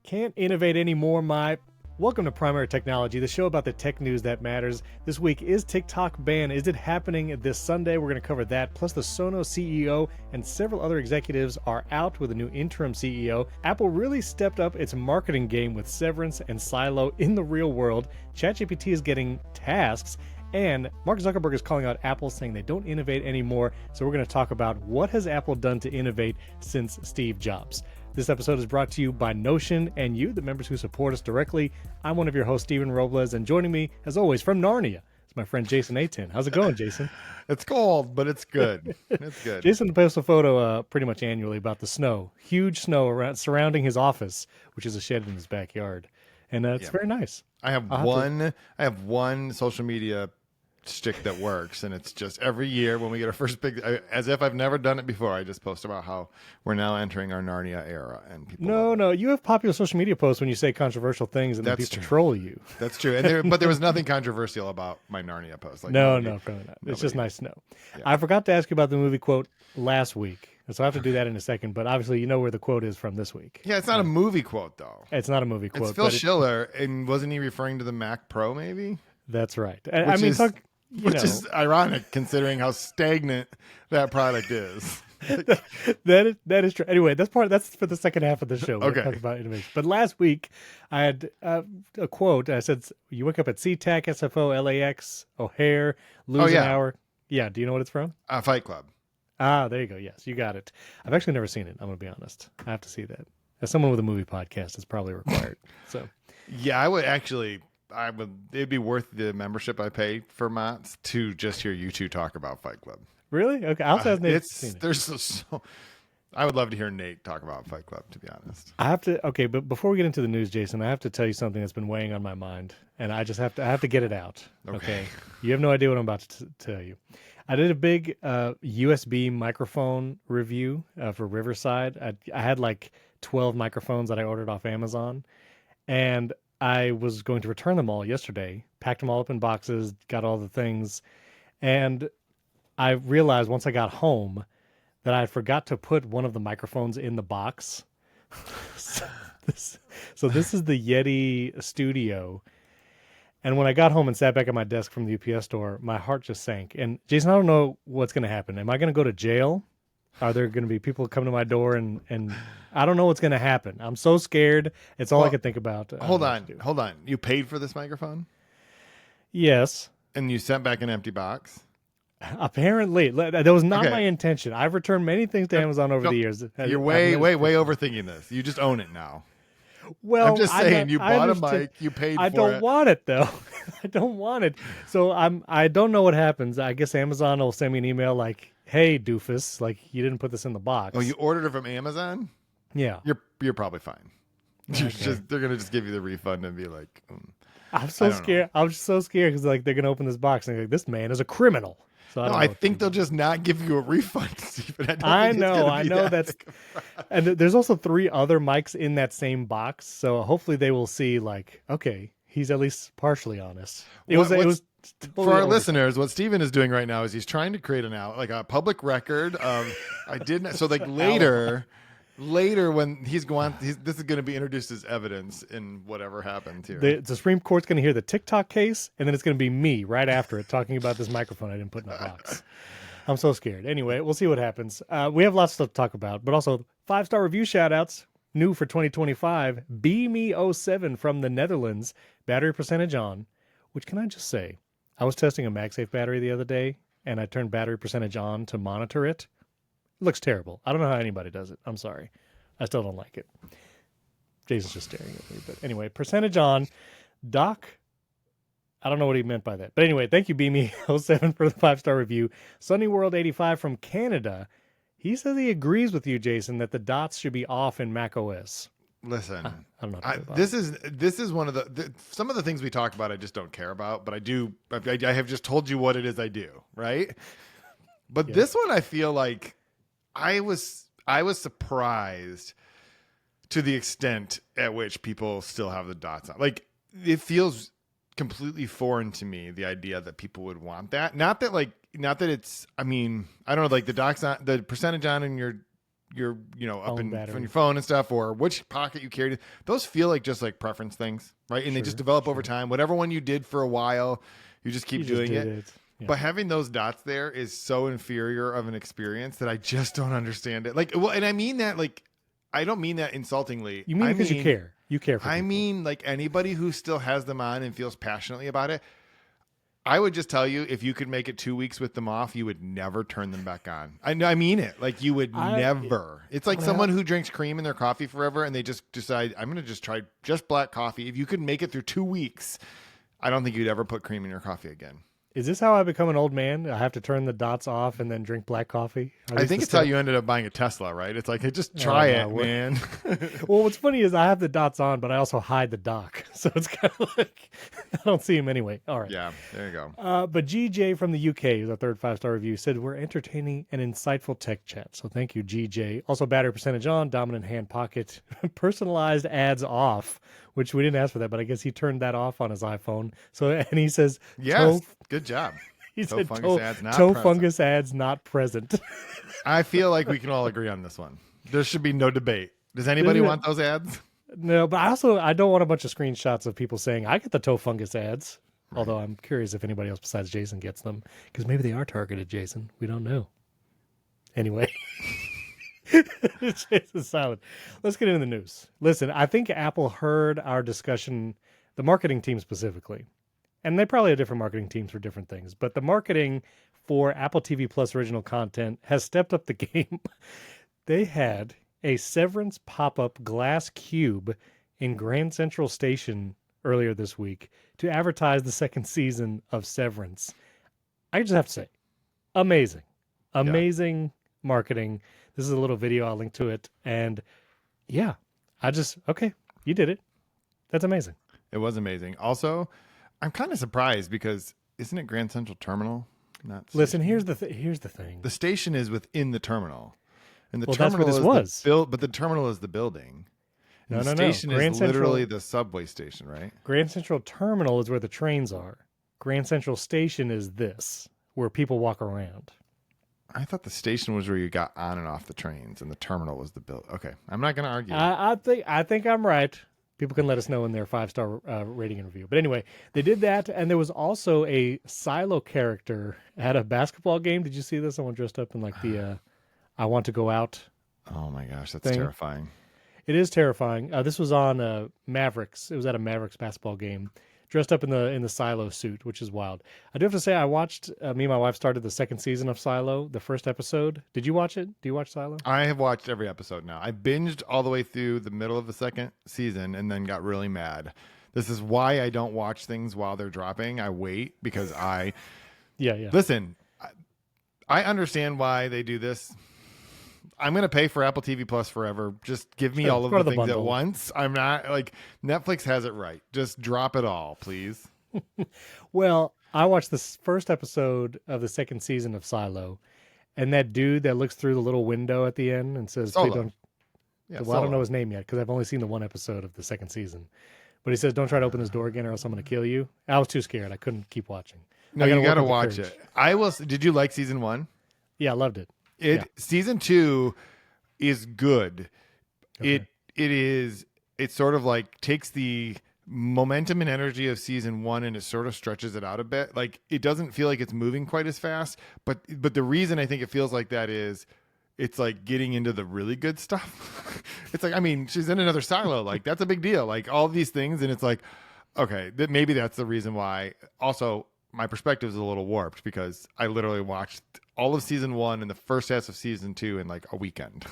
Can't innovate anymore, my... Welcome to Primary Technology, the show about the tech news that matters. This week, is TikTok ban? Is it happening this Sunday? We're going to cover that. Plus, the Sonos CEO and several other executives are out with a new interim CEO. Apple really stepped up its marketing game with Severance and Silo in the real world. ChatGPT is getting tasks. And Mark Zuckerberg is calling out Apple, saying they don't innovate anymore. So we're going to talk about what has Apple done to innovate since Steve Jobs. This episode is brought to you by Notion and you, the members who support us directly. I'm one of your hosts, Stephen Robles, and joining me, as always, from Narnia, is my friend Jason Aten. How's it going, Jason? It's cold, but it's good. It's good. Jason posts a photo pretty much annually about the snow, huge snow surrounding his office, which is a shed in his backyard, and it's very nice. I have one social media stick that works, and it's just every year when we get our first big, as if I've never done it before, I just post about how we're now entering our Narnia era, and people no, you have popular social media posts when you say controversial things, and then people troll you. That's true, and but there was nothing controversial about my Narnia post. Like no, probably not. It's just nice to know. Yeah. I forgot to ask you about the movie quote last week, so I have to do that in a second. But obviously, you know where the quote is from this week. Yeah, it's not a movie quote though. It's not a movie quote. It's Phil Schiller, and wasn't he referring to the Mac Pro? Maybe. That's right. I mean, which is ironic considering how stagnant that product is. that is true. Anyway, that's for the second half of the show. Okay. Talk about innovation. But last week I had a quote. I said, "You wake up at SeaTac, SFO, LAX, O'Hare, lose an hour." Yeah. Do you know what it's from? Fight Club. Ah, there you go. Yes, you got it. I've actually never seen it. I'm going to be honest. I have to see that. As someone with a movie podcast, it's probably required. So. Yeah, I would actually. It'd be worth the membership I pay for Mott's to just hear you two talk about Fight Club. Really? Okay. I'll have Nate seen it. There's so I would love to hear Nate talk about Fight Club, to be honest. I have to. Okay, but before we get into the news, Jason, I have to tell you something that's been weighing on my mind, and I have to get it out. Okay. You have no idea what I'm about to tell you. I did a big USB microphone review for Riverside. I had like 12 microphones that I ordered off Amazon, and I was going to return them all yesterday, packed them all up in boxes, got all the things, and I realized once I got home that I forgot to put one of the microphones in the box. So this is the Yeti Studio. And when I got home and sat back at my desk from the UPS store, my heart just sank. And Jason, I don't know what's going to happen. Am I going to go to jail? Are there going to be people come to my door and I don't know what's going to happen. I'm so scared. It's all I could think about. Hold on. You paid for this microphone? Yes. And you sent back an empty box? Apparently. That was not my intention. I've returned many things to Amazon over the years. You're way overthinking this. You just own it now. Well, I'm just saying, you bought a mic, you paid for it. I don't want it though. I don't want it. So I don't know what happens. I guess Amazon will send me an email like, "Hey, doofus, like you didn't put this in the box." Oh, you ordered it from Amazon? Yeah. You're probably fine. Okay. They're gonna just give you the refund and be like, I'm so scared. I'm just so scared because like they're gonna open this box and like, this man is a criminal. So I think they'll just not give you a refund, Stephen. I know that's. And there's also 3 other mics in that same box, so hopefully they will see like, okay, he's at least partially honest. It was totally for our listeners. What Stephen is doing right now is he's trying to create a public record of I didn't. So like later when this is going to be introduced as evidence in whatever happened here. The Supreme Court's going to hear the TikTok case, and then it's going to be me right after it talking about this microphone I didn't put in the box. I'm so scared. Anyway, we'll see what happens. We have lots of stuff to talk about, but also 5-star review shout-outs. New for 2025, BeMe07 from the Netherlands, battery percentage on, which can I just say, I was testing a MagSafe battery the other day, and I turned battery percentage on to monitor it. It looks terrible. I don't know how anybody does it. I'm sorry. I still don't like it. Jason's just staring at me. But anyway, percentage on. Doc, I don't know what he meant by that. But anyway, thank you, BeMe07 for the 5-star review. Sunny World 85 from Canada. He says he agrees with you, Jason, that the dots should be off in Mac OS. Listen, I'm not. This is one of the some of the things we talk about I just don't care about, but I have just told you what it is I do, right? But this one I feel like I was surprised to the extent at which people still have the dots on. Like it feels completely foreign to me, the idea that people would want that. Not that it's, I mean, I don't know, like the percentage on in your up Phone in battery. from your phone and stuff, or which pocket you carried. Those feel like just like preference things, right? And they just develop over time. Whatever one you did for a while, you just keep doing it. Yeah. But having those dots there is so inferior of an experience that I just don't understand it. Like, well, and I mean that like, I don't mean that insultingly. You mean because you care. You care for I people. mean, like anybody who still has them on and feels passionately about it. I would just tell you, if you could make it 2 weeks with them off, you would never turn them back on. I mean it. Like you would never. It's like someone who drinks cream in their coffee forever and they just decide, I'm going to just try just black coffee. If you could make it through 2 weeks, I don't think you'd ever put cream in your coffee again. Is this how I become an old man? I have to turn the dots off and then drink black coffee? I think it's how you ended up buying a Tesla, right? It's like, hey, just try it, man. Well, what's funny is I have the dots on, but I also hide the dock. So it's kind of like, I don't see him anyway. All right. Yeah, there you go. But GJ from the UK, who's a third 5-star review, said, we're entertaining and insightful tech chat. So thank you, GJ. Also, battery percentage on, dominant hand pocket, personalized ads off, which we didn't ask for that, but I guess he turned that off on his iPhone. So, and he says, yes, good job. He said, toe fungus ads not present. I feel like we can all agree on this one. There should be no debate. Does anybody want those ads? No, but I don't want a bunch of screenshots of people saying, I get the toe fungus ads. Right. Although I'm curious if anybody else besides Jason gets them, because maybe they are targeted, Jason. We don't know. Anyway. Jason's silent. Let's get into the news. Listen, I think Apple heard our discussion, the marketing team specifically. And they probably have different marketing teams for different things. But the marketing for Apple TV Plus original content has stepped up the game. They had a Severance pop-up glass cube in Grand Central Station earlier this week to advertise the second season of Severance. I just have to say, amazing. Amazing marketing. This is a little video. I'll link to it. And yeah, okay, you did it. That's amazing. It was amazing. Also, I'm kind of surprised because isn't it Grand Central Terminal? Listen, here's the thing. The station is within the terminal. And the terminal that's where this was. But the terminal is the building. No. The station is literally the subway station, right? Grand Central Terminal is where the trains are. Grand Central Station is this, where people walk around. I thought the station was where you got on and off the trains, and the terminal was the building. Okay, I'm not going to argue. I think I'm right. People can let us know in their 5-star rating and review. But anyway, they did that, and there was also a Silo character at a basketball game. Did you see this? Someone dressed up in like the I want to go out. Oh my gosh, that's thing. terrifying. It is terrifying. This was on Mavericks. It was at a Mavericks basketball game. Dressed up in the Silo suit, which is wild. I do have to say, I watched, me and my wife started the second season of Silo, the first episode. Did you watch it? Do you watch Silo? I have watched every episode now. I binged all the way through the middle of the second season and then got really mad. This is why I don't watch things while they're dropping. I wait because Yeah. Listen, I understand why they do this. I'm going to pay for Apple TV Plus forever. Just give me all of the things bundle at once. I'm not like Netflix has it right. Just drop it all, please. Well, I watched this first episode of the second season of Silo, and that dude that looks through the little window at the end and says, Solo. don't, I don't know his name yet because I've only seen the one episode of the second season. But he says, don't try to open this door again or else I'm going to kill you. I was too scared. I couldn't keep watching. No, you got to watch it. I will. Did you like season 1? Yeah, I loved it. Season 2 is good. Okay. It sort of like takes the momentum and energy of season 1 and it sort of stretches it out a bit. Like it doesn't feel like it's moving quite as fast, but the reason I think it feels like that is it's like getting into the really good stuff. It's like, I mean, she's in another silo. Like that's a big deal. Like all these things. And it's like, okay, maybe that's the reason why. Also, my perspective is a little warped because I literally watched all of season 1 and the first half of season 2 in like a weekend.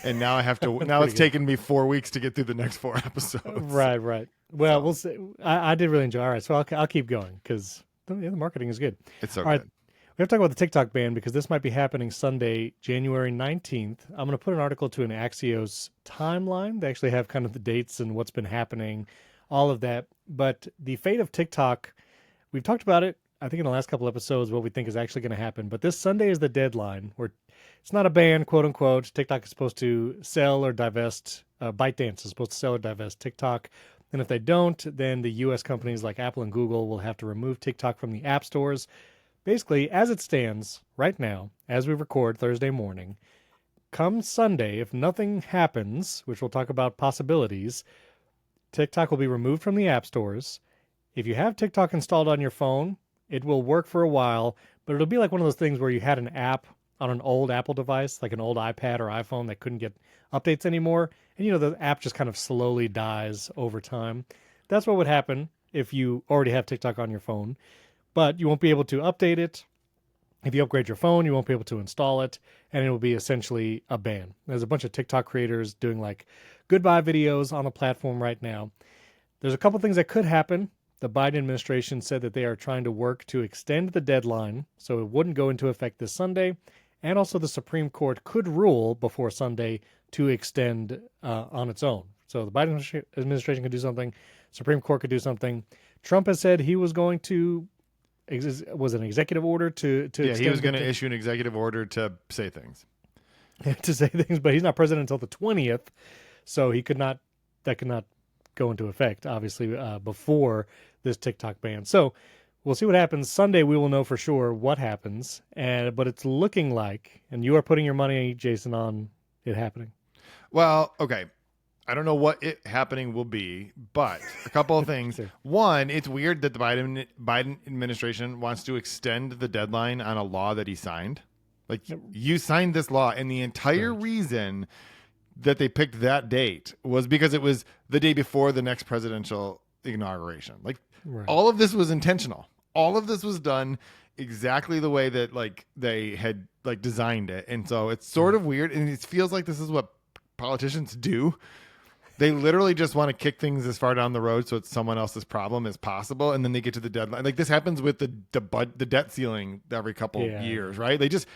And now I have to, now it's taken me 4 weeks to get through the next 4 episodes. Right. Well, we'll see. I did really enjoy it. All right. So I'll keep going because the marketing is good. It's so all good. Right. We have to talk about the TikTok ban because this might be happening Sunday, January 19th. I'm going to put an article to an Axios timeline. They actually have kind of the dates and what's been happening, all of that. But the fate of TikTok, we've talked about it, I think in the last couple episodes, what we think is actually going to happen. But this Sunday is the deadline where it's not a ban, quote unquote. TikTok is supposed to sell or divest. ByteDance is supposed to sell or divest TikTok. And if they don't, then the U.S. companies like Apple and Google will have to remove TikTok from the app stores. Basically, as it stands right now, as we record Thursday morning, come Sunday, if nothing happens, which we'll talk about possibilities, TikTok will be removed from the app stores. If you have TikTok installed on your phone, it will work for a while, but it'll be like one of those things where you had an app on an old Apple device, like an old iPad or iPhone that couldn't get updates anymore. And the app just kind of slowly dies over time. That's what would happen if you already have TikTok on your phone, but you won't be able to update it. If you upgrade your phone, you won't be able to install it, and it will be essentially a ban. There's a bunch of TikTok creators doing like goodbye videos on the platform right now. There's a couple things that could happen. The Biden administration said that they are trying to work to extend the deadline so it wouldn't go into effect this Sunday. And also the Supreme Court could rule before Sunday to extend on its own. So the Biden administration could do something. Supreme Court could do something. Trump has said he was going to, was an executive order to extend. He was going to issue an executive order to say things. To say things, but he's not president until the 20th. So that could not go into effect, obviously, before this TikTok ban. So we'll see what happens. Sunday, we will know for sure what happens. But it's looking like, and you are putting your money, Jason, on it happening. Well, okay. I don't know what it happening will be, but a couple of things. Sure. One, it's weird that the Biden administration wants to extend the deadline on a law that he signed. Like, you signed this law, and the entire reason that they picked that date was because it was the day before the next presidential inauguration. Like, all of this was intentional. All of this was done exactly the way that they had designed it. And so it's sort of weird, and it feels like this is what politicians do. They literally just want to kick things as far down the road so it's someone else's problem as possible, and then they get to the deadline. Like, this happens with the debt ceiling every couple years, right? They just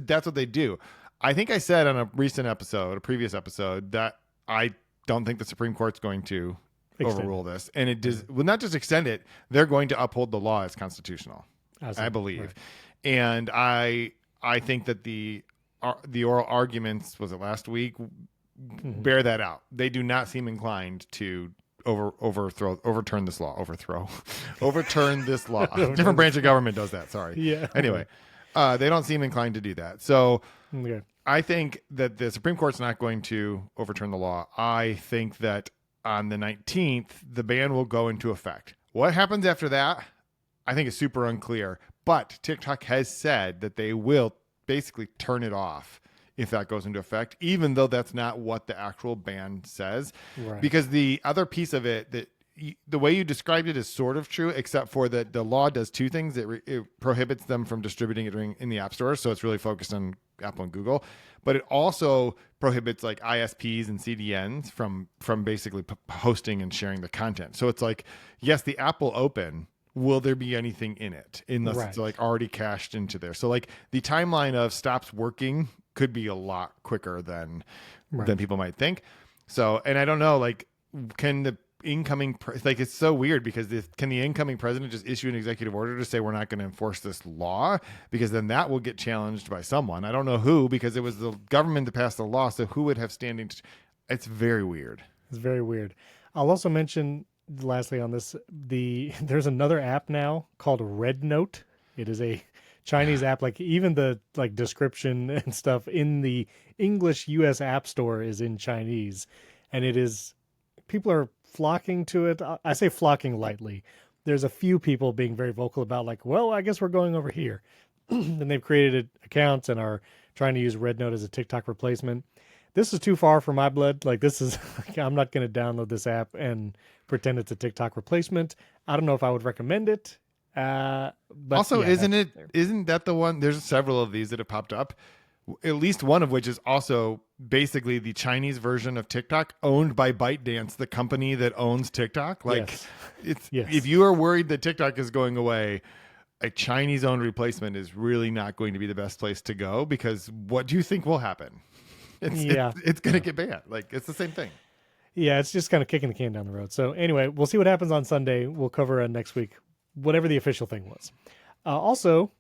that's what they do. I think I said on a previous episode, that I don't think the Supreme Court's going to overrule this, and it does will not just extend it; they're going to uphold the law as constitutional. I believe, right. And I think that the oral arguments, was it last week, bear that out. They do not seem inclined to overturn this law. Overturn this law. Different branch of government does that. Sorry. Yeah. Anyway, they don't seem inclined to do that. So. Okay. I think that the Supreme Court's not going to overturn the law. I think that on the 19th, the ban will go into effect. What happens after that, I think is super unclear. But TikTok has said that they will basically turn it off if that goes into effect, even though that's not what the actual ban says. Right. Because the other piece of it, that the way you described it is sort of true, except for that the law does two things. It prohibits them from distributing it in the app stores, so it's really focused on Apple and Google, but it also prohibits like ISPs and CDNs from basically hosting and sharing the content. So it's like, yes, the app will open. Will there be anything in it unless it's like already cached into there? So like the timeline of stops working could be a lot quicker than people might think. So, and I don't know, like, can the incoming it's so weird because can the incoming president just issue an executive order to say we're not going to enforce this law, because then that will get challenged by someone. I don't know who, because it was the government that passed the law, so who would have standing it's very weird. It's very weird. I'll also mention lastly on this, there's another app now called Red Note. It is a Chinese app. Like, even the description and stuff in the English US App Store is in Chinese, and people are flocking to it. I say flocking lightly. There's a few people being very vocal about like, well, I guess we're going over here. And they've created accounts and are trying to use Red Note as a TikTok replacement. This is too far for my blood. Like, this is, I'm not going to download this app and pretend it's a TikTok replacement. I don't know if I would recommend it. But also, isn't that the one? There's several of these that have popped up. At least one of which is also basically the Chinese version of TikTok, owned by ByteDance, the company that owns TikTok. Like, if you are worried that TikTok is going away, a Chinese-owned replacement is really not going to be the best place to go, because what do you think will happen? It's going to get banned. Like, it's the same thing. Yeah, it's just kind of kicking the can down the road. So anyway, we'll see what happens on Sunday. We'll cover next week, whatever the official thing was. Also,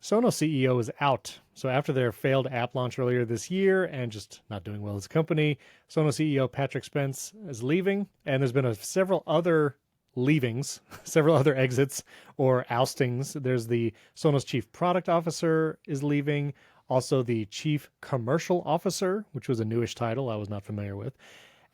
Sonos CEO is out. So after their failed app launch earlier this year and just not doing well as a company, Sonos CEO Patrick Spence is leaving. And there's been several other leavings, several other exits or oustings. There's the Sonos chief product officer is leaving. also the Chief Commercial Officer, which was a newish title I was not familiar with.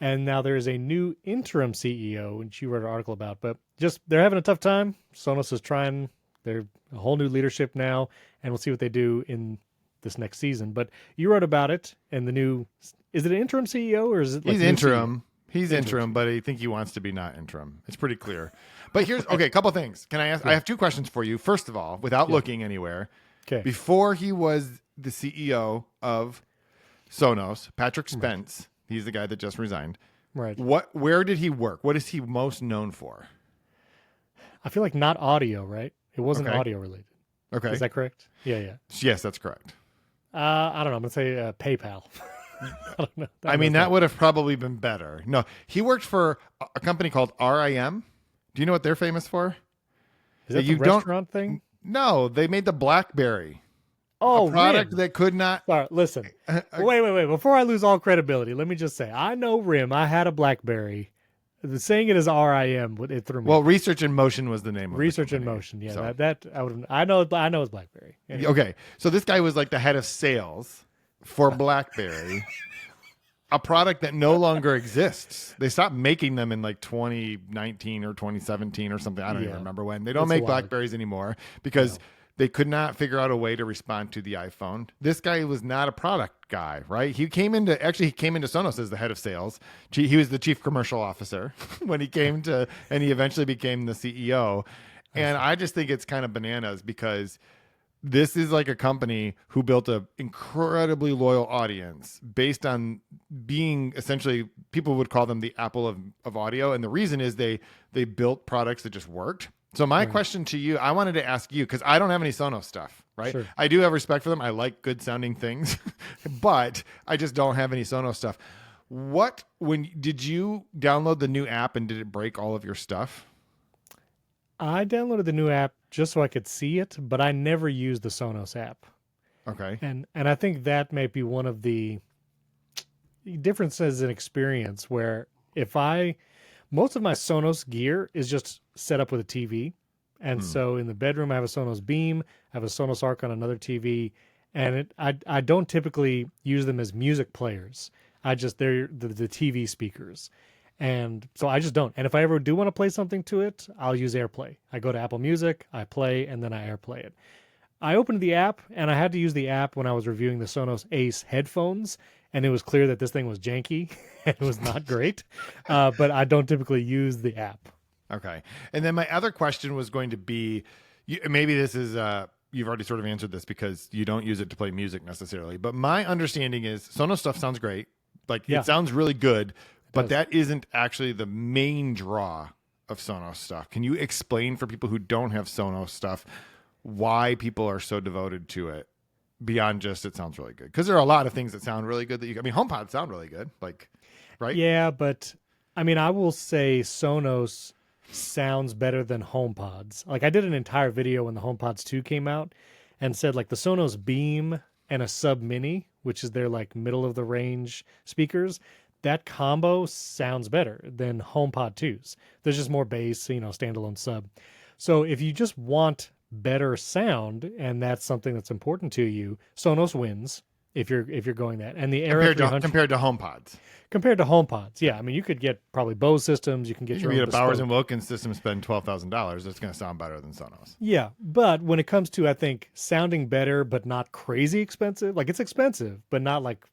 And now there is a new interim CEO, which you wrote an article about. But just they're having a tough time. Sonos is trying. They're a whole new leadership now, and we'll see what they do in this next season. But you wrote about it and the new. Is it an interim CEO or is it like He's new interim. He's Interim. interim, but I think he wants to be not interim. It's pretty clear. But here's okay. A couple things. Can I ask? I have two questions for you. First of all, without looking anywhere, Okay. before he was the CEO of Sonos, Patrick Spence. He's the guy that just resigned. Right. Where did he work? What is he most known for? I feel like not audio, right? It wasn't Okay. audio related. Okay. Is that correct? Yeah. Yes, that's correct. I don't know. I'm gonna say PayPal. I don't know. I mean, that would have probably been better. No, he worked for a company called RIM. Do you know what they're famous for? Is that you the don't- restaurant thing? No, they made the BlackBerry. Oh, A product RIM. that could not. Sorry, listen. Wait. Before I lose all credibility, let me just say I know RIM. I had a BlackBerry. The saying it is RIM, it threw me. Well, Research in Motion was the name of the Research in company. Motion. Yeah, So- that I would. I know it's BlackBerry. Anyway. Okay, so this guy was like the head of sales for BlackBerry, a product that no longer exists. They stopped making them in like 2019 or 2017 or something. I don't even remember when. They don't That's make a while ago. BlackBerries anymore because they could not figure out a way to respond to the iPhone. This guy was not a product guy, right? He came into Sonos as the head of sales. He was the chief commercial officer when he came to, and he eventually became the CEO. And I just think it's kind of bananas because this is like a company who built an incredibly loyal audience based on being essentially, people would call them the Apple of audio. And the reason is they built products that just worked. So my question to you, I wanted to ask you, because I don't have any Sonos stuff, right? Sure. I do have respect for them. I like good sounding things, but I just don't have any Sonos stuff. When did you download the new app and did it break all of your stuff? I downloaded the new app just so I could see it, but I never used the Sonos app. Okay. And I think that may be one of the differences in experience where most of my Sonos gear is just set up with a TV. And so in the bedroom, I have a Sonos Beam, I have a Sonos Arc on another TV, and I don't typically use them as music players. They're the TV speakers. And so I just don't. And if I ever do want to play something to it, I'll use AirPlay. I go to Apple Music, I play, and then I AirPlay it. I opened the app, and I had to use the app when I was reviewing the Sonos Ace headphones, and it was clear that this thing was janky and it was not great. But I don't typically use the app. Okay. And then my other question was going to be, maybe this is, you've already sort of answered this because you don't use it to play music necessarily. But my understanding is Sonos stuff sounds great. Like Yeah. it sounds really good, but does. that isn't actually the main draw of Sonos stuff. Can you explain for people who don't have Sonos stuff why people are so devoted to it beyond just it sounds really good? Because there are a lot of things that sound really good HomePods sound really good, like, right? Yeah, but I mean, I will say Sonos sounds better than HomePods. Like I did an entire video when the HomePods 2 came out and said like the Sonos Beam and a Sub Mini, which is their like middle of the range speakers, that combo sounds better than HomePod 2s. There's just more bass, standalone sub. So if you just want better sound and that's something that's important to you, Sonos wins if you're going that. And the Era 300 Compared to HomePods. compared to HomePods, yeah, I mean you could get probably Bose systems, you can get You your can own get a Bowers bespoke. and Wilkins system, spend $12,000. That's going to sound better than Sonos. Yeah, but when it comes to I think sounding better but not crazy expensive, like it's expensive but not like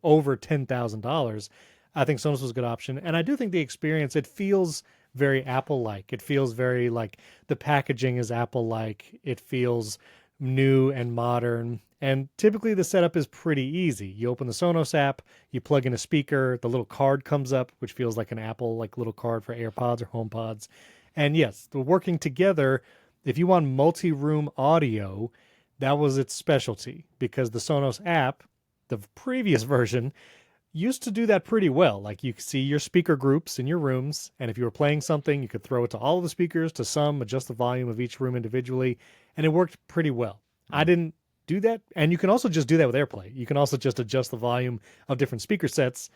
over $10,000, I think Sonos was a good option. And I do think the experience, it feels very Apple-like. It feels very like the packaging is Apple-like. It feels new and modern. And typically the setup is pretty easy. You open the Sonos app, you plug in a speaker, the little card comes up, which feels like an Apple like little card for AirPods or HomePods. And yes, the working together, if you want multi-room audio, that was its specialty because the Sonos app, the previous version, used to do that pretty well. Like you could see your speaker groups in your rooms, and if you were playing something, you could throw it to all of the speakers, to some, adjust the volume of each room individually, and it worked pretty well. I didn't do that, and you can also just do that with AirPlay. You can also just adjust the volume of different speaker sets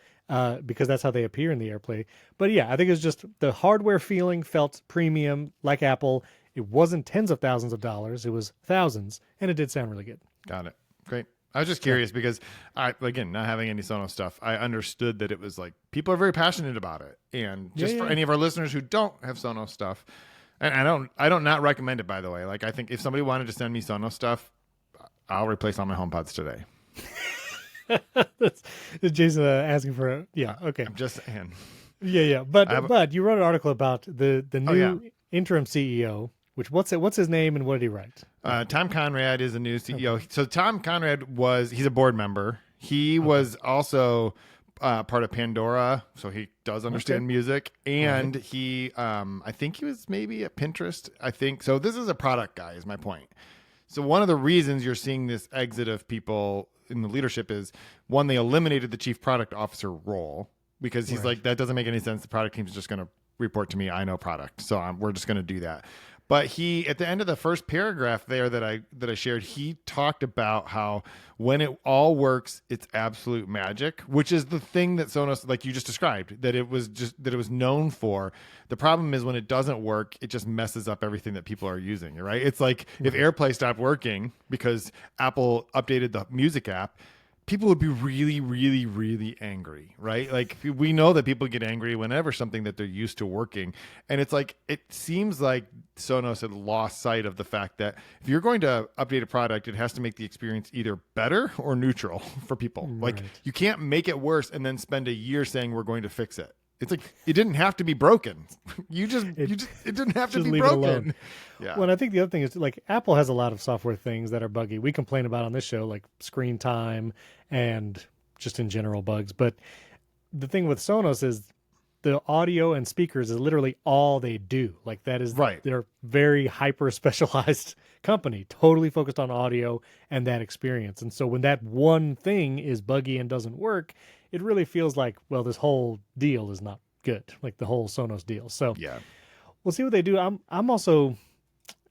because that's how they appear in the AirPlay. But yeah, I think it was just the hardware feeling felt premium, like Apple. It wasn't tens of thousands of dollars; it was thousands, and it did sound really good. Got it. Great. I was just curious because again, not having any Sonos stuff, I understood that it was like people are very passionate about it. And just for any of our listeners who don't have Sonos stuff, and I don't not recommend it, by the way. Like, I think if somebody wanted to send me Sonos stuff, I'll replace all my HomePods today. That's Jason asking for a, yeah, okay. I'm just saying. Yeah. But you wrote an article about the new interim CEO, which what's his name and what did he write? Tom Conrad is the new CEO. Okay. So Tom Conrad he's a board member. He was also part of Pandora, so he does understand music. And he, I think he was maybe at Pinterest. I think so. This is a product guy, is my point. So one of the reasons you're seeing this exit of people in the leadership is, one, they eliminated the chief product officer role because he's like, that doesn't make any sense. The product team's just going to report to me. I know product, so we're just going to do that. But he, at the end of the first paragraph there that I shared, he talked about how when it all works, it's absolute magic, which is the thing that Sonos, like you just described, that it was known for. The problem is when it doesn't work, it just messes up everything that people are using, right? It's like if AirPlay stopped working because Apple updated the music app, people would be really, really, really angry, right? Like, we know that people get angry whenever something that they're used to working. And it's like, it seems like Sonos had lost sight of the fact that if you're going to update a product, it has to make the experience either better or neutral for people. Like, you can't make it worse and then spend a year saying we're going to fix it. It's like, it didn't have to be broken. It didn't have to be broken. Yeah. Well, and I think the other thing is, like, Apple has a lot of software things that are buggy. We complain about on this show, like screen time and just in general bugs. But the thing with Sonos is the audio and speakers is literally all they do. Like, that is they're very hyper specialized company, totally focused on audio and that experience. And so when that one thing is buggy and doesn't work, it really feels like, well, this whole deal is not good, like the whole Sonos deal. So we'll see what they do. I'm also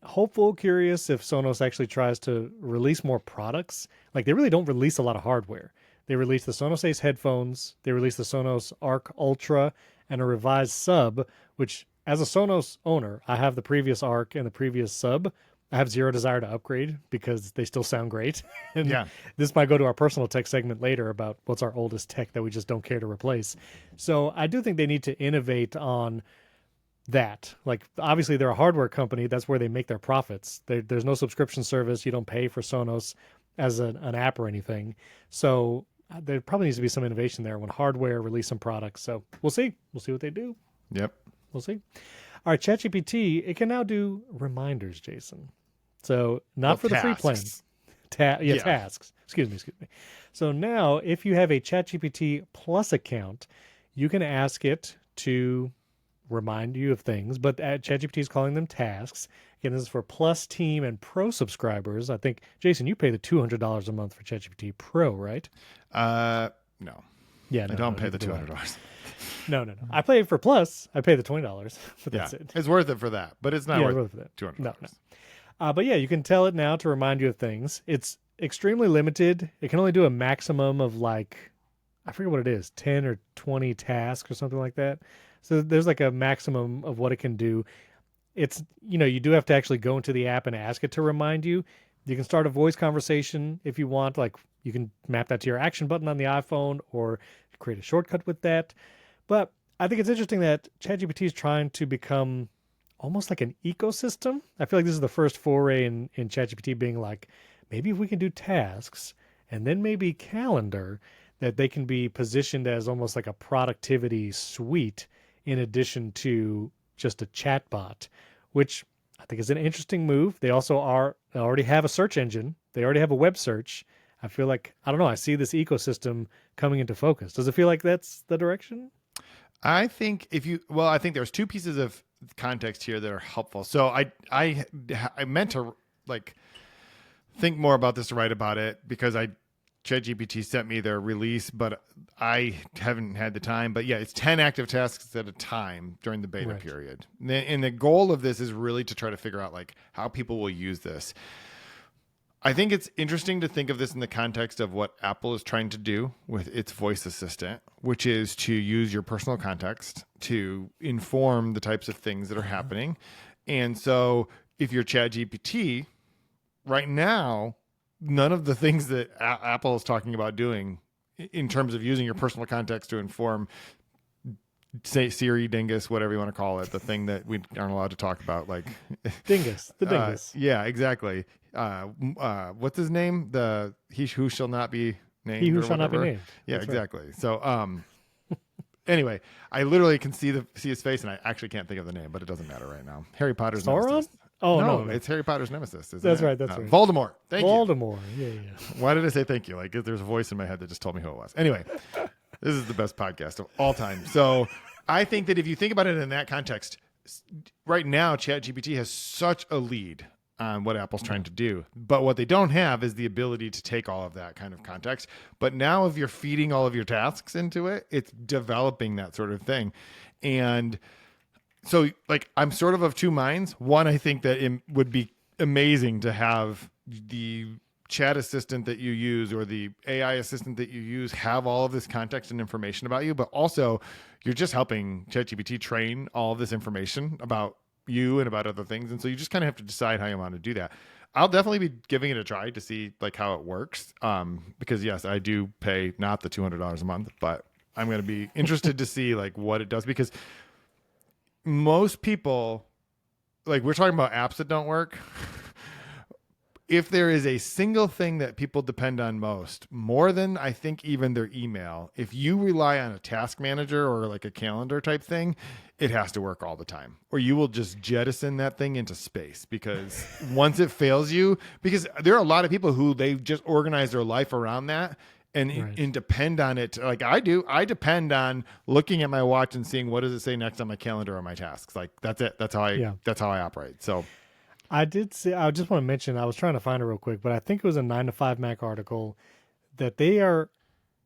hopeful, curious if Sonos actually tries to release more products. Like, they really don't release a lot of hardware. They released the Sonos Ace headphones, they released the Sonos Arc Ultra, and a revised Sub, which, as a Sonos owner, I have the previous Arc and the previous Sub. I have zero desire to upgrade because they still sound great. And this might go to our personal tech segment later about what's our oldest tech that we just don't care to replace. So I do think they need to innovate on that. Like, obviously they're a hardware company. That's where they make their profits. There's no subscription service. You don't pay for Sonos as an app or anything. So there probably needs to be some innovation there when hardware release some products. So we'll see. We'll see what they do. Yep. We'll see. All right, ChatGPT, it can now do reminders, Jason. So not for the free plan. Tasks. Excuse me. So now if you have a ChatGPT Plus account, you can ask it to remind you of things, but ChatGPT is calling them tasks. Again, this is for Plus, Team, and Pro subscribers. I think, Jason, you pay the $200 a month for ChatGPT Pro, right? No. Yeah, I don't pay the $200. No. I pay for Plus. I pay the $20, but that's it. It's worth it for that, but it's not worth it. $200. No. But yeah, you can tell it now to remind you of things. It's extremely limited. It can only do a maximum of, like, I forget what it is, 10 or 20 tasks or something like that. So there's like a maximum of what it can do. It's, you do have to actually go into the app and ask it to remind you. You can start a voice conversation if you want. Like, you can map that to your action button on the iPhone or create a shortcut with that. But I think it's interesting that ChatGPT is trying to become almost like an ecosystem. I feel like this is the first foray in ChatGPT being like, maybe if we can do tasks and then maybe calendar, that they can be positioned as almost like a productivity suite in addition to just a chatbot, which I think is an interesting move. They also already have a search engine. They already have a web search. I feel like, I don't know, I see this ecosystem coming into focus. Does it feel like that's the direction? I think I think there's two pieces of context here that are helpful. So I meant to like think more about this to write about it because ChatGPT sent me their release, but I haven't had the time. But yeah, it's 10 active tasks at a time during the beta period. And the goal of this is really to try to figure out like how people will use this. I think it's interesting to think of this in the context of what Apple is trying to do with its voice assistant, which is to use your personal context to inform the types of things that are happening. And so if you're ChatGPT, right now, none of the things that Apple is talking about doing in terms of using your personal context to inform, say, Siri, Dingus, whatever you want to call it, the thing that we aren't allowed to talk about, like Dingus, the Dingus. yeah, exactly. What's his name? He who shall not be named. He who or shall not be whatever. named. Yeah, That's right. exactly. So, anyway, I literally can see his face, and I actually can't think of the name, but it doesn't matter right now. Harry Potter's Sauron? nemesis. Oh, no, no. it's Harry Potter's nemesis. Isn't That's it? right. That's right. Voldemort. Thank you. Voldemort. Yeah. Why did I say thank you? Like there's a voice in my head that just told me who it was. Anyway, this is the best podcast of all time. So I think that if you think about it in that context, right now, ChatGPT has such a lead on what Apple's trying to do. But what they don't have is the ability to take all of that kind of context. But now if you're feeding all of your tasks into it, it's developing that sort of thing. And so like I'm sort of two minds. One, I think that it would be amazing to have the chat assistant that you use or the AI assistant that you use have all of this context and information about you, but also you're just helping ChatGPT train all of this information about you and about other things. And so you just kind of have to decide how you want to do that. I'll definitely be giving it a try to see like how it works. Because yes, I do pay not the $200 a month, but I'm going to be interested to see like what it does, because most people, like we're talking about apps that don't work. If there is a single thing that people depend on most, more than I think even their email, if you rely on a task manager or like a calendar type thing, it has to work all the time, or you will just jettison that thing into space, because once it fails you, because there are a lot of people who they just organize their life around that and depend on it. Like I do. I depend on looking at my watch and seeing what does it say next on my calendar or my tasks. Like that's it. That's how I operate. So I did see, I just want to mention, I was trying to find it real quick, but I think it was a 9 to 5 Mac article that they are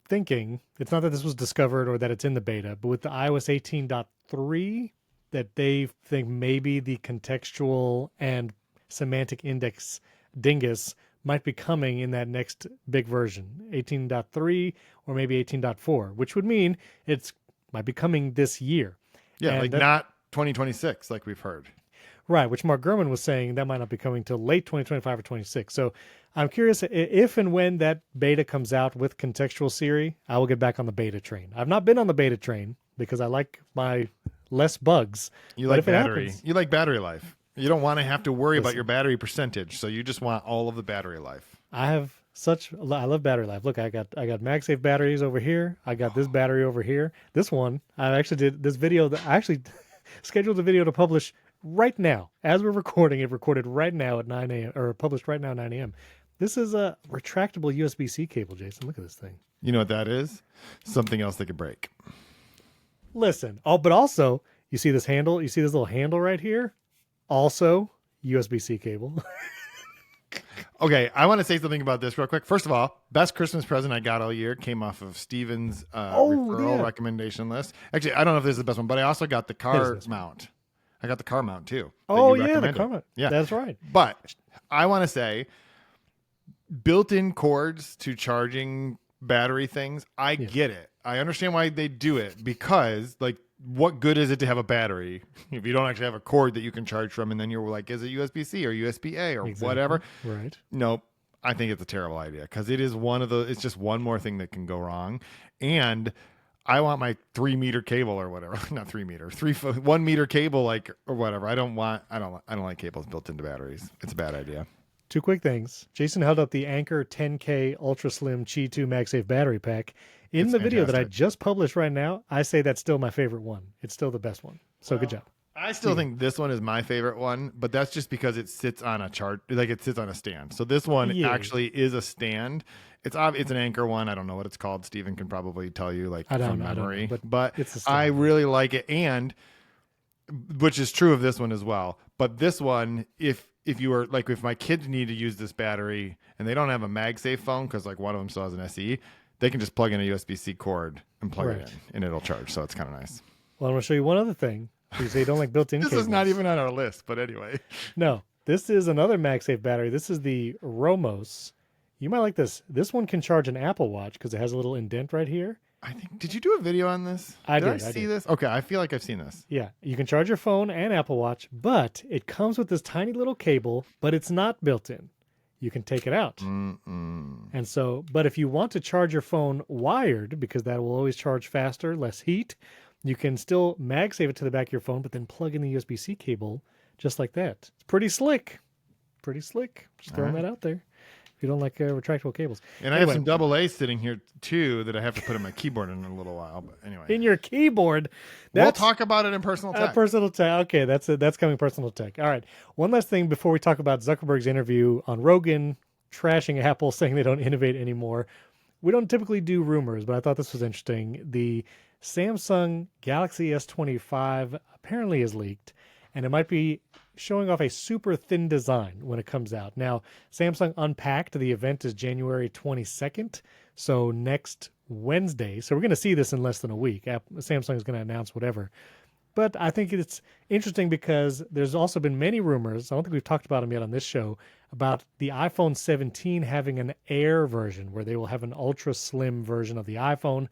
thinking, it's not that this was discovered or that it's in the beta, but with the iOS 18.3, that they think maybe the contextual and semantic index dingus might be coming in that next big version, 18.3 or maybe 18.4, which would mean it's might be coming this year. Yeah, and like not 2026, like we've heard. Right, which Mark Gurman was saying that might not be coming till late 2025 or 26. So I'm curious if and when that beta comes out with contextual Siri, I will get back on the beta train. I've not been on the beta train because I like my less bugs. You like battery. You like battery life. You don't want to have to worry about your battery percentage, so you just want all of the battery life. I love battery life. Look, I got MagSafe batteries over here. I got this battery over here. This one, I actually did this video that I actually scheduled a video to publish right now. As we're recording, it recorded right now at 9 a.m. or published right now at 9 a.m. This is a retractable USB-C cable, Jason. Look at this thing. You know what that is? Something else that could break. Listen. Oh, but also, you see this handle? You see this little handle right here? Also, USB-C cable. Okay, I want to say something about this real quick. First of all, best Christmas present I got all year came off of Steven's referral recommendation list. Actually, I don't know if this is the best one, but I also got the car mount. I got the car mount too. Oh, yeah, the car mount. Yeah, that's right. But I want to say built-in cords to charging battery things, I get it. I understand why they do it, because like what good is it to have a battery if you don't actually have a cord that you can charge from, and then you're like, is it USB-C or USB-A or whatever? Right. Nope. I think it's a terrible idea, because it is it's just one more thing that can go wrong. And I want my 3 meter cable or whatever, not 3 meter, 1 meter cable, like, or whatever. I don't like cables built into batteries. It's a bad idea. Two quick things. Jason held up the Anker 10K Ultra Slim Qi 2 MagSafe battery pack. In the video that I just published right now, I say that's still my favorite one. It's still the best one. So good job. I still think this one is my favorite one, but that's just because it sits on a chart, like it sits on a stand. So this one actually is a stand. It's an Anker one. I don't know what it's called. Steven can probably tell you, like, from memory. But I really like it, and which is true of this one as well. But this one, if you are like, if my kids need to use this battery and they don't have a MagSafe phone, because like one of them still has an SE, they can just plug in a USB-C cord and plug it in, and it'll charge. So it's kind of nice. Well, I'm going to show you one other thing. You say you don't like built-in This cables. is not even on our list, but anyway. No, this is another MagSafe battery. This is the Romos. You might like this. This one can charge an Apple Watch because it has a little indent right here. I think. Did you do a video on this? Did I see this? Okay, I feel like I've seen this. Yeah, you can charge your phone and Apple Watch, but it comes with this tiny little cable, but it's not built in. you can take it out. Mm-mm. And so, but if you want to charge your phone wired, because that will always charge faster, less heat, you can still MagSafe it to the back of your phone, but then plug in the USB-C cable just like that. It's pretty slick. Pretty slick. Just throwing that out there. If you don't like retractable cables. And I have some AA sitting here too that I have to put in my keyboard in a little while. But anyway, in your keyboard. We'll talk about it in personal tech. Personal tech. Okay, that's coming personal tech. All right. One last thing before we talk about Zuckerberg's interview on Rogan, trashing Apple, saying they don't innovate anymore. We don't typically do rumors, but I thought this was interesting. The Samsung Galaxy S25 apparently is leaked, and it might be showing off a super thin design when it comes out. Now, Samsung Unpacked, the event is January 22nd, so next Wednesday. So we're going to see this in less than a week. Samsung is going to announce whatever. But I think it's interesting because there's also been many rumors, I don't think we've talked about them yet on this show, about the iPhone 17 having an Air version where they will have an ultra slim version of the iPhone.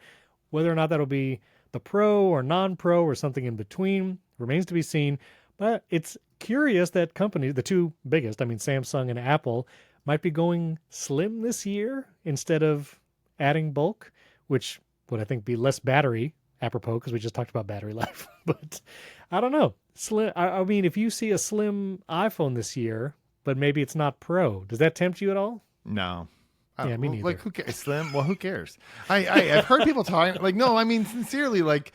Whether or not that'll be the Pro or non-Pro or something in between remains to be seen. But it's curious that companies, the two biggest, I mean Samsung and Apple, might be going slim this year instead of adding bulk, which would I think be less battery, apropos, because we just talked about battery life. But I don't know. Slim. I mean, if you see a slim iPhone this year, but maybe it's not Pro, does that tempt you at all? No. Yeah, me neither. Like, who cares? Slim? Well, who cares? I've heard people talking, like, no, I mean, sincerely, like,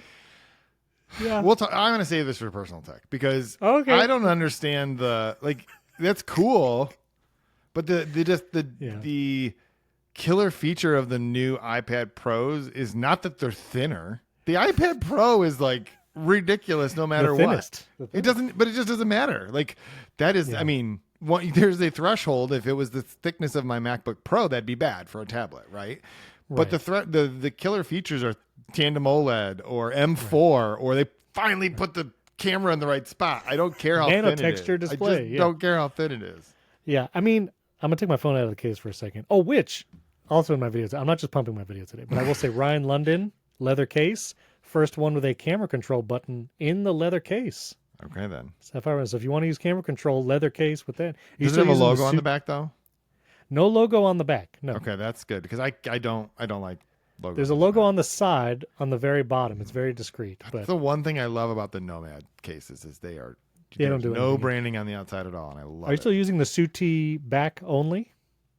yeah. I'm going to save this for personal tech because I don't understand that's cool, but the killer feature of the new iPad Pros is not that they're thinner. The iPad Pro is like ridiculous no matter what. It just doesn't matter. Like that is, I mean, there's a threshold. If it was the thickness of my MacBook Pro, that'd be bad for a tablet, right? But the killer features are tandem OLED or M4, or they finally put the camera in the right spot. I don't care how thin it is. Nano-texture display. I just don't care how thin it is. Yeah, I mean, I'm gonna take my phone out of the case for a second. Oh, which also in my videos, I'm not just pumping my video today, but I will say Ryan London leather case, first one with a camera control button in the leather case. Okay, then. So if you want to use camera control, leather case with that. Does it have a logo on the back though? No logo on the back. No. Okay, that's good because I don't like logos. There's a logo on the side on the very bottom. It's very discreet. That's the one thing I love about the Nomad cases is they don't do no branding on the outside at all, and I love it. Are you still using the Suti back only?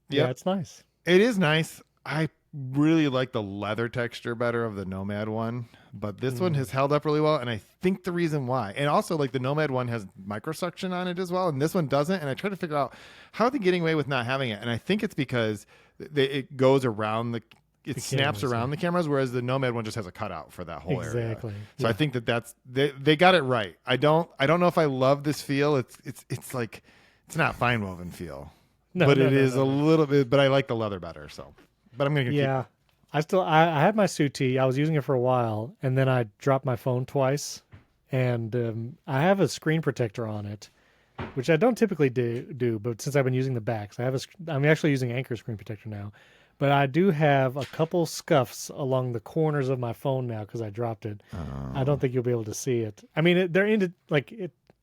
Yep. Yeah, it's nice. It is nice. I really like the leather texture better of the Nomad one, but this one has held up really well, and I think the reason why, and also like the Nomad one has microsuction on it as well, and this one doesn't, and I try to figure out how are they getting away with not having it, and I think it's because it goes around it snaps around the cameras, whereas the Nomad one just has a cutout for that whole area. Exactly. So I think that's they got it right. I don't know if I love this feel. It's like it's not fine woven feel, but it is a little bit. But I like the leather better. So, but I'm gonna keep... I had my Suti. I was using it for a while, and then I dropped my phone twice, and I have a screen protector on it, which I don't typically do. But since I've been using the backs, I'm actually using Anchor screen protector now. But I do have a couple scuffs along the corners of my phone now because I dropped it. I don't think you'll be able to see it. I mean, they're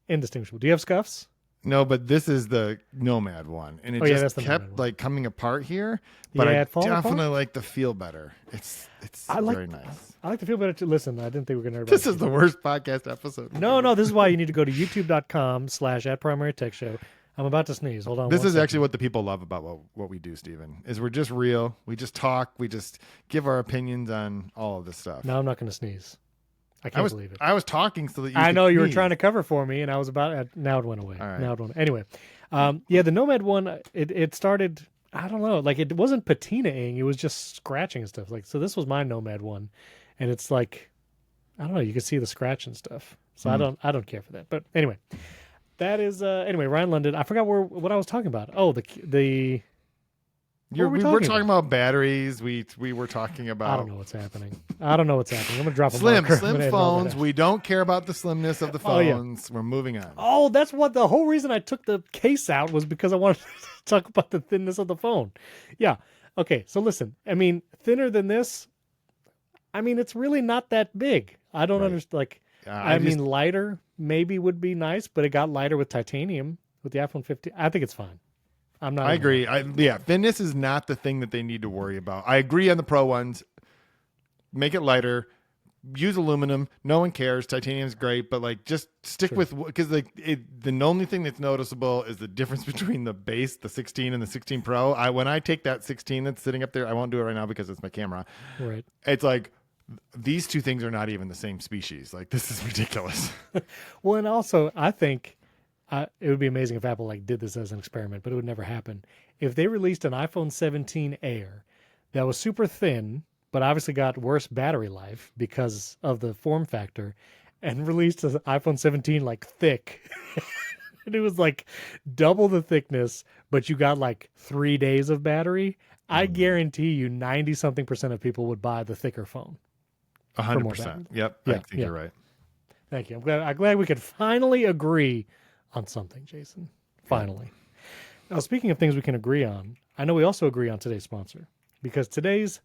indistinguishable. Do you have scuffs? No, but this is the Nomad one, and it just kept like coming apart here. But I definitely like the feel better. It's very nice. I like the feel better too. Listen, I didn't think we were going to. This is the worst podcast episode. No. This is why you need to go to youtube.com/@primarytechshow. I'm about to sneeze. Hold on. This is actually what the people love about what we do, Stephen, is we're just real. We just talk. We just give our opinions on all of this stuff. No, I'm not going to sneeze. I can't believe it. I was talking so that you I know you were sneeze. trying to cover for me, and I was about. Now it went away. All right. Now it went. Anyway, the Nomad one. It started. I don't know. Like it wasn't patinaing. It was just scratching and stuff. Like so. This was my Nomad one, and it's like, I don't know. You can see the scratch and stuff. So I don't care for that. But anyway. That is anyway. Ryan London. I forgot what I was talking about. Oh, we were talking about batteries. We were talking about. I don't know what's happening. I'm gonna drop a slim marker. Phones. We don't care about the slimness of the phones. We're moving on. Oh, that's what the whole reason I took the case out was because I wanted to talk about the thinness of the phone. Yeah. Okay. So listen. I mean, thinner than this. I mean, it's really not that big. I don't understand. Like. I mean, lighter maybe would be nice, but it got lighter with titanium with the iPhone 15. I think it's fine. I'm not I even agree. lying. Yeah, thinness is not the thing that they need to worry about. I agree on the pro ones. Make it lighter. Use aluminum. No one cares. Titanium's great, but like just stick Sure. with because like the only thing that's noticeable is the difference between the base, the 16 and the 16 Pro. When I take that 16 that's sitting up there, I won't do it right now because it's my camera. Right. It's like these two things are not even the same species. Like this is ridiculous. Well, and also I think it would be amazing if Apple like did this as an experiment, but it would never happen. If they released an iPhone 17 Air that was super thin, but obviously got worse battery life because of the form factor, and released an iPhone 17 like thick, and it was like double the thickness, but you got like 3 days of battery, I guarantee you 90 something percent of people would buy the thicker phone for more battery. 100%. Yep, I Yeah, think you're right. Thank you. I'm glad we could finally agree on something, Jason. Finally. Now, speaking of things we can agree on, I know we also agree on today's sponsor because today's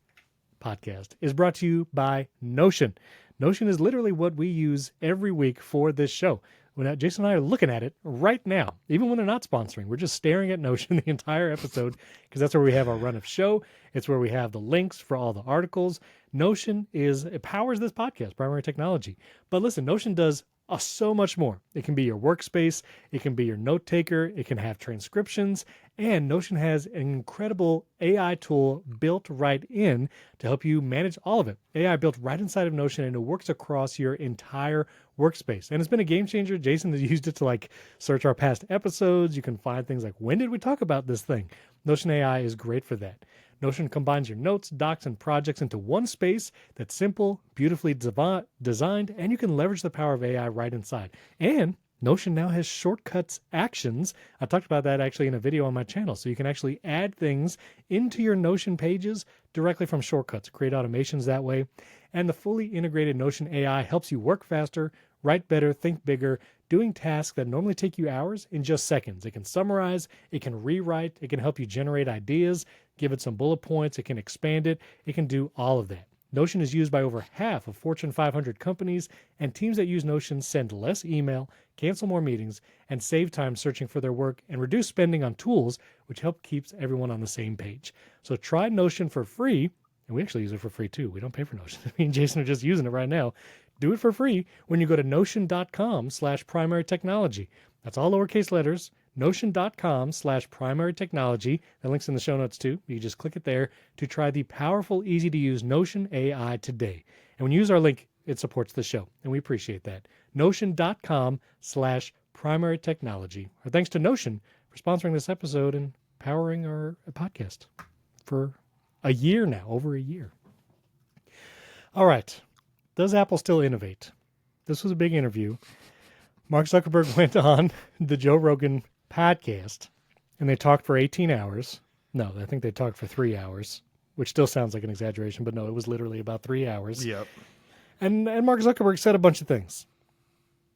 podcast is brought to you by Notion. Notion is literally what we use every week for this show. When Jason and I are looking at it right now, even when they're not sponsoring, we're just staring at Notion the entire episode because that's where we have our run of show. It's where we have the links for all the articles. Notion it powers this podcast, Primary Technology. But listen, Notion does so much more. It can be your workspace, it can be your note taker, it can have transcriptions, and Notion has an incredible AI tool built right in to help you manage all of it. AI built right inside of Notion, and it works across your entire workspace. And it's been a game changer. Jason has used it to like search our past episodes. You can find things like, when did we talk about this thing? Notion AI is great for that. Notion combines your notes, docs, and projects into one space that's simple, beautifully designed, and you can leverage the power of AI right inside. And Notion now has shortcuts actions. I talked about that actually in a video on my channel. So you can actually add things into your Notion pages directly from shortcuts, create automations that way. And the fully integrated Notion AI helps you work faster, write better, think bigger, doing tasks that normally take you hours in just seconds. It can summarize, it can rewrite, it can help you generate ideas, give it some bullet points, it can expand it, it can do all of that. Notion is used by over half of Fortune 500 companies, and teams that use Notion send less email, cancel more meetings, and save time searching for their work and reduce spending on tools, which help keeps everyone on the same page. So try Notion for free, and we actually use it for free too. We don't pay for Notion. Me and Jason are just using it right now. Do it for free when you go to notion.com/primary technology. That's all lowercase letters, notion.com/primary technology. That link's in the show notes too. You just click it there to try the powerful, easy to use Notion AI today. And when you use our link, it supports the show, and we appreciate that. Notion.com/primary technology. Our thanks to Notion for sponsoring this episode and powering our podcast for a year now, over a year. All right. Does Apple still innovate? This was a big interview. Mark Zuckerberg went on the Joe Rogan podcast, and they talked for 18 hours. No, I think they talked for 3 hours, which still sounds like an exaggeration, but no, it was literally about 3 hours. Yep. And Mark Zuckerberg said a bunch of things.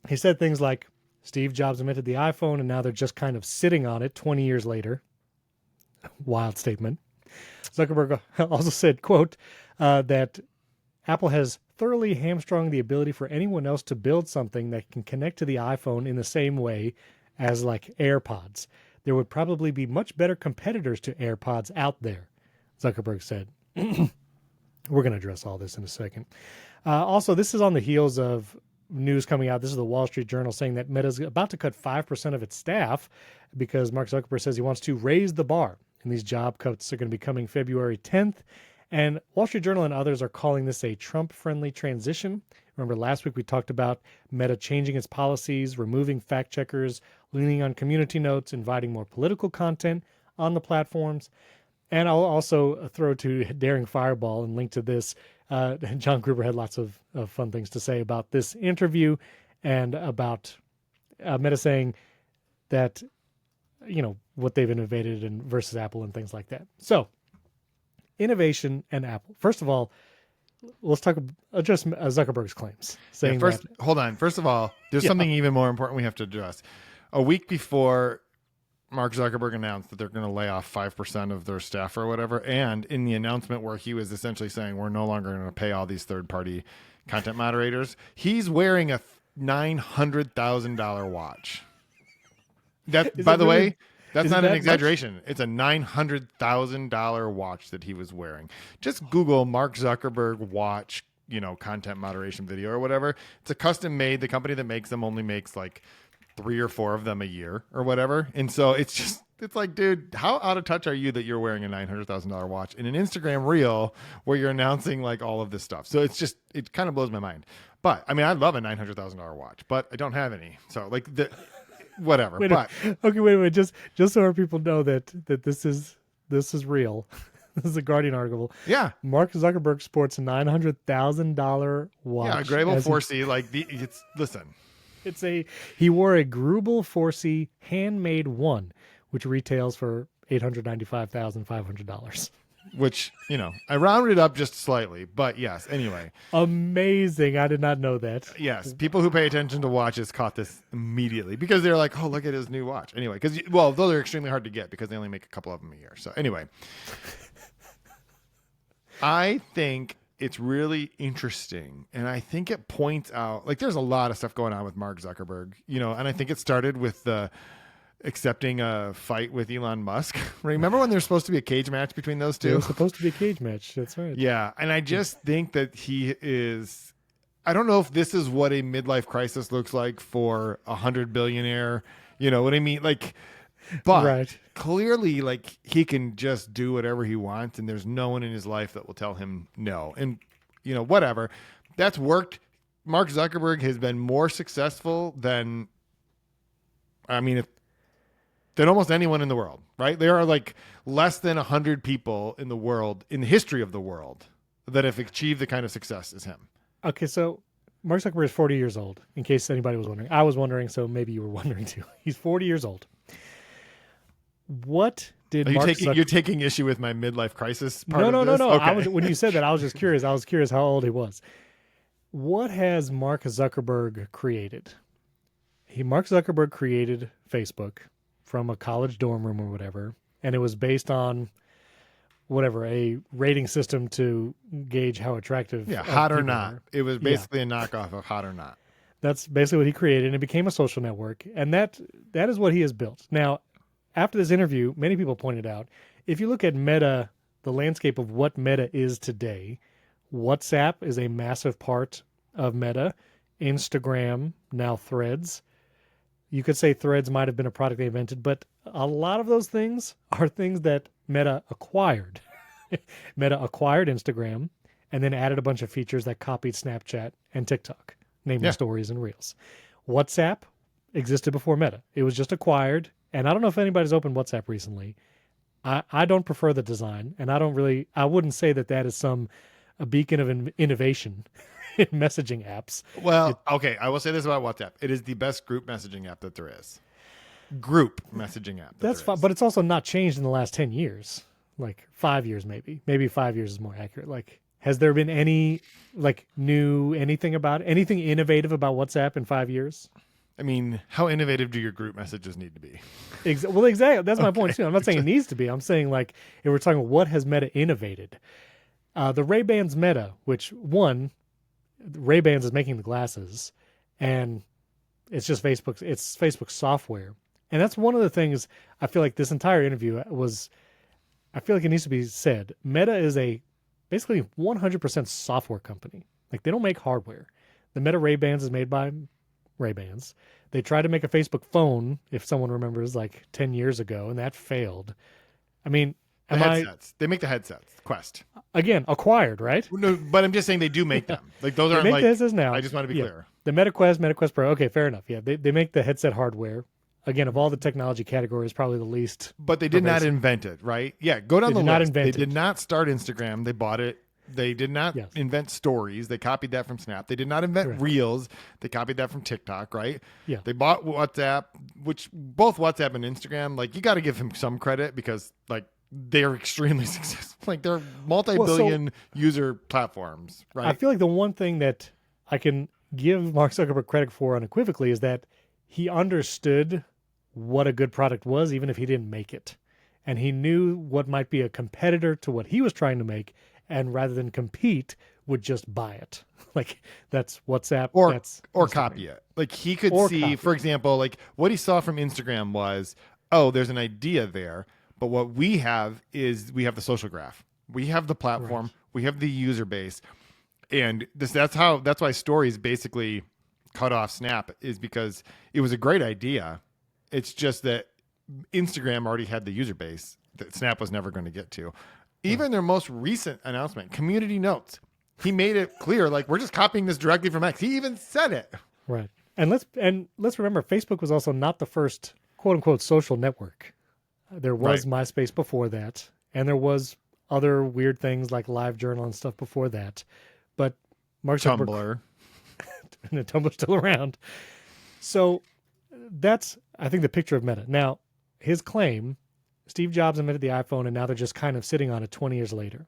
He said things like, Steve Jobs invented the iPhone, and now they're just kind of sitting on it 20 years later. Wild statement. Zuckerberg also said, quote, that Apple has thoroughly hamstrung the ability for anyone else to build something that can connect to the iPhone in the same way as like AirPods. There would probably be much better competitors to AirPods out there, Zuckerberg said. We're going to address all this in a second. Also, this is on the heels of news coming out. This is the Wall Street Journal saying that Meta's about to cut 5% of its staff because Mark Zuckerberg says he wants to raise the bar. And these job cuts are going to be coming February 10th. And Wall Street Journal and others are calling this a Trump-friendly transition. Remember, last week we talked about Meta changing its policies, removing fact checkers, leaning on community notes, inviting more political content on the platforms. And I'll also throw to Daring Fireball and link to this. John Gruber had lots of fun things to say about this interview and about Meta saying that, you know, what they've innovated and versus Apple and things like that. So, innovation and Apple. First of all, let's address Zuckerberg's claims. Saying Hold on. First of all, there's something even more important we have to address. A week before Mark Zuckerberg announced that they're going to lay off 5% of their staff or whatever, and in the announcement where he was essentially saying we're no longer going to pay all these third-party content moderators, he's wearing a $900,000 watch. That, by the way, That's Isn't not an that exaggeration. It's a $900,000 watch that he was wearing. Just Google Mark Zuckerberg watch, content moderation video or whatever. It's a custom made. The company that makes them only makes like 3 or 4 of them a year or whatever. And so it's like, dude, how out of touch are you that you're wearing a $900,000 watch in an Instagram reel where you're announcing like all of this stuff? So it kind of blows my mind. But I mean, I love a $900,000 watch, but I don't have any. So like whatever. Wait a minute. Just so our people know that this is real. This is a Guardian article. Yeah. Mark Zuckerberg sports a $900,000 watch. Yeah, a Grable 4C. Listen. He wore a Grable 4C handmade one, which retails for $895,500. Which, I rounded up just slightly, but yes, anyway. Amazing. I did not know that. Yes, people who pay attention to watches caught this immediately because they're like, oh, look at his new watch. Anyway, those are extremely hard to get because they only make a couple of them a year. So anyway, I think it's really interesting. And I think it points out, like, there's a lot of stuff going on with Mark Zuckerberg, and I think it started with accepting a fight with Elon Musk. Remember when there's supposed to be a cage match between those two? There was supposed to be a cage match. That's right. Yeah. And I just think that I don't know if this is what a midlife crisis looks like for a 100 billionaire. You know what I mean? Like, but right. Clearly, like, he can just do whatever he wants, and there's no one in his life that will tell him no. And, whatever. That's worked. Mark Zuckerberg has been more successful than almost anyone in the world, right? There are like less than 100 people in the world, in the history of the world, that have achieved the kind of success as him. Okay, so Mark Zuckerberg is 40 years old, in case anybody was wondering. I was wondering, so maybe you were wondering too. He's 40 years old. What did you're taking issue with my midlife crisis part of this? No. Okay. When you said that, I was just curious. I was curious how old he was. What has Mark Zuckerberg created? Mark Zuckerberg created Facebook from a college dorm room or whatever, and it was based on a rating system to gauge how attractive hot or not. Are. It was basically a knockoff of Hot or Not. That's basically what he created, and it became a social network, and that is what he has built. Now, after this interview, many people pointed out, if you look at Meta, the landscape of what Meta is today, WhatsApp is a massive part of Meta, Instagram, now Threads. You could say Threads might have been a product they invented, but a lot of those things are things that Meta acquired. Meta acquired Instagram and then added a bunch of features that copied Snapchat and TikTok, namely stories and reels. WhatsApp existed before Meta. It was just acquired, and I don't know if anybody's opened WhatsApp recently. I don't prefer the design, and I wouldn't say that is a beacon of innovation in messaging apps. Well, okay, I will say this about WhatsApp. It is the best group messaging app that there is. Group messaging app. That's fine, but it's also not changed in the last 10 years. Like 5 years maybe. Maybe 5 years is more accurate. Like, has there been any anything innovative about WhatsApp in 5 years? I mean, how innovative do your group messages need to be? Well, exactly. That's my point too. I'm not saying it needs to be. I'm saying, like, if we're talking what has Meta innovated. The Ray-Bans Meta, which Ray-Bans is making the glasses, and it's just Facebook software. And that's one of the things I feel like this entire interview I feel like it needs to be said. Meta is a basically 100% software company. Like, they don't make hardware. The Meta Ray-Bans is made by Ray-Bans. They tried to make a Facebook phone, if someone remembers, like 10 years ago, and that failed. I mean, They make the headsets, Quest. Again, acquired, right? No, but I'm just saying they do make them. Like, those aren't make like the headsets now. I just want to be clear. The MetaQuest Pro. Okay, fair enough. Yeah, they make the headset hardware. Again, of all the technology categories, probably the least. But they did not invent it, right? Yeah, go down the list. They did not start Instagram. They bought it. They did not invent stories. They copied that from Snap. They did not invent Reels. They copied that from TikTok, right? Yeah. They bought WhatsApp, which both WhatsApp and Instagram, like, you got to give him some credit because, like, they're extremely successful. Like, they're multi-billion user platforms, right? I feel like the one thing that I can give Mark Zuckerberg credit for unequivocally is that he understood what a good product was, even if he didn't make it. And he knew what might be a competitor to what he was trying to make, and rather than compete, would just buy it. Like, that's WhatsApp. Or copy it. Like, he could see, for example, like, what he saw from Instagram was oh, there's an idea there. But what we have is we have the social graph. We have the platform. Right. We have the user base. And that's why stories basically cut off Snap, is because it was a great idea. It's just that Instagram already had the user base that Snap was never going to get to. Even their most recent announcement, community notes, he made it clear, like, we're just copying this directly from X. He even said it. Right. And let's remember, Facebook was also not the first quote unquote social network. There was MySpace before that, and there was other weird things like LiveJournal and stuff before that. But Mark Zuckerberg, Tumblr. and the Tumblr's still around. So that's, I think, the picture of Meta. Now, his claim, Steve Jobs invented the iPhone, and now they're just kind of sitting on it 20 years later.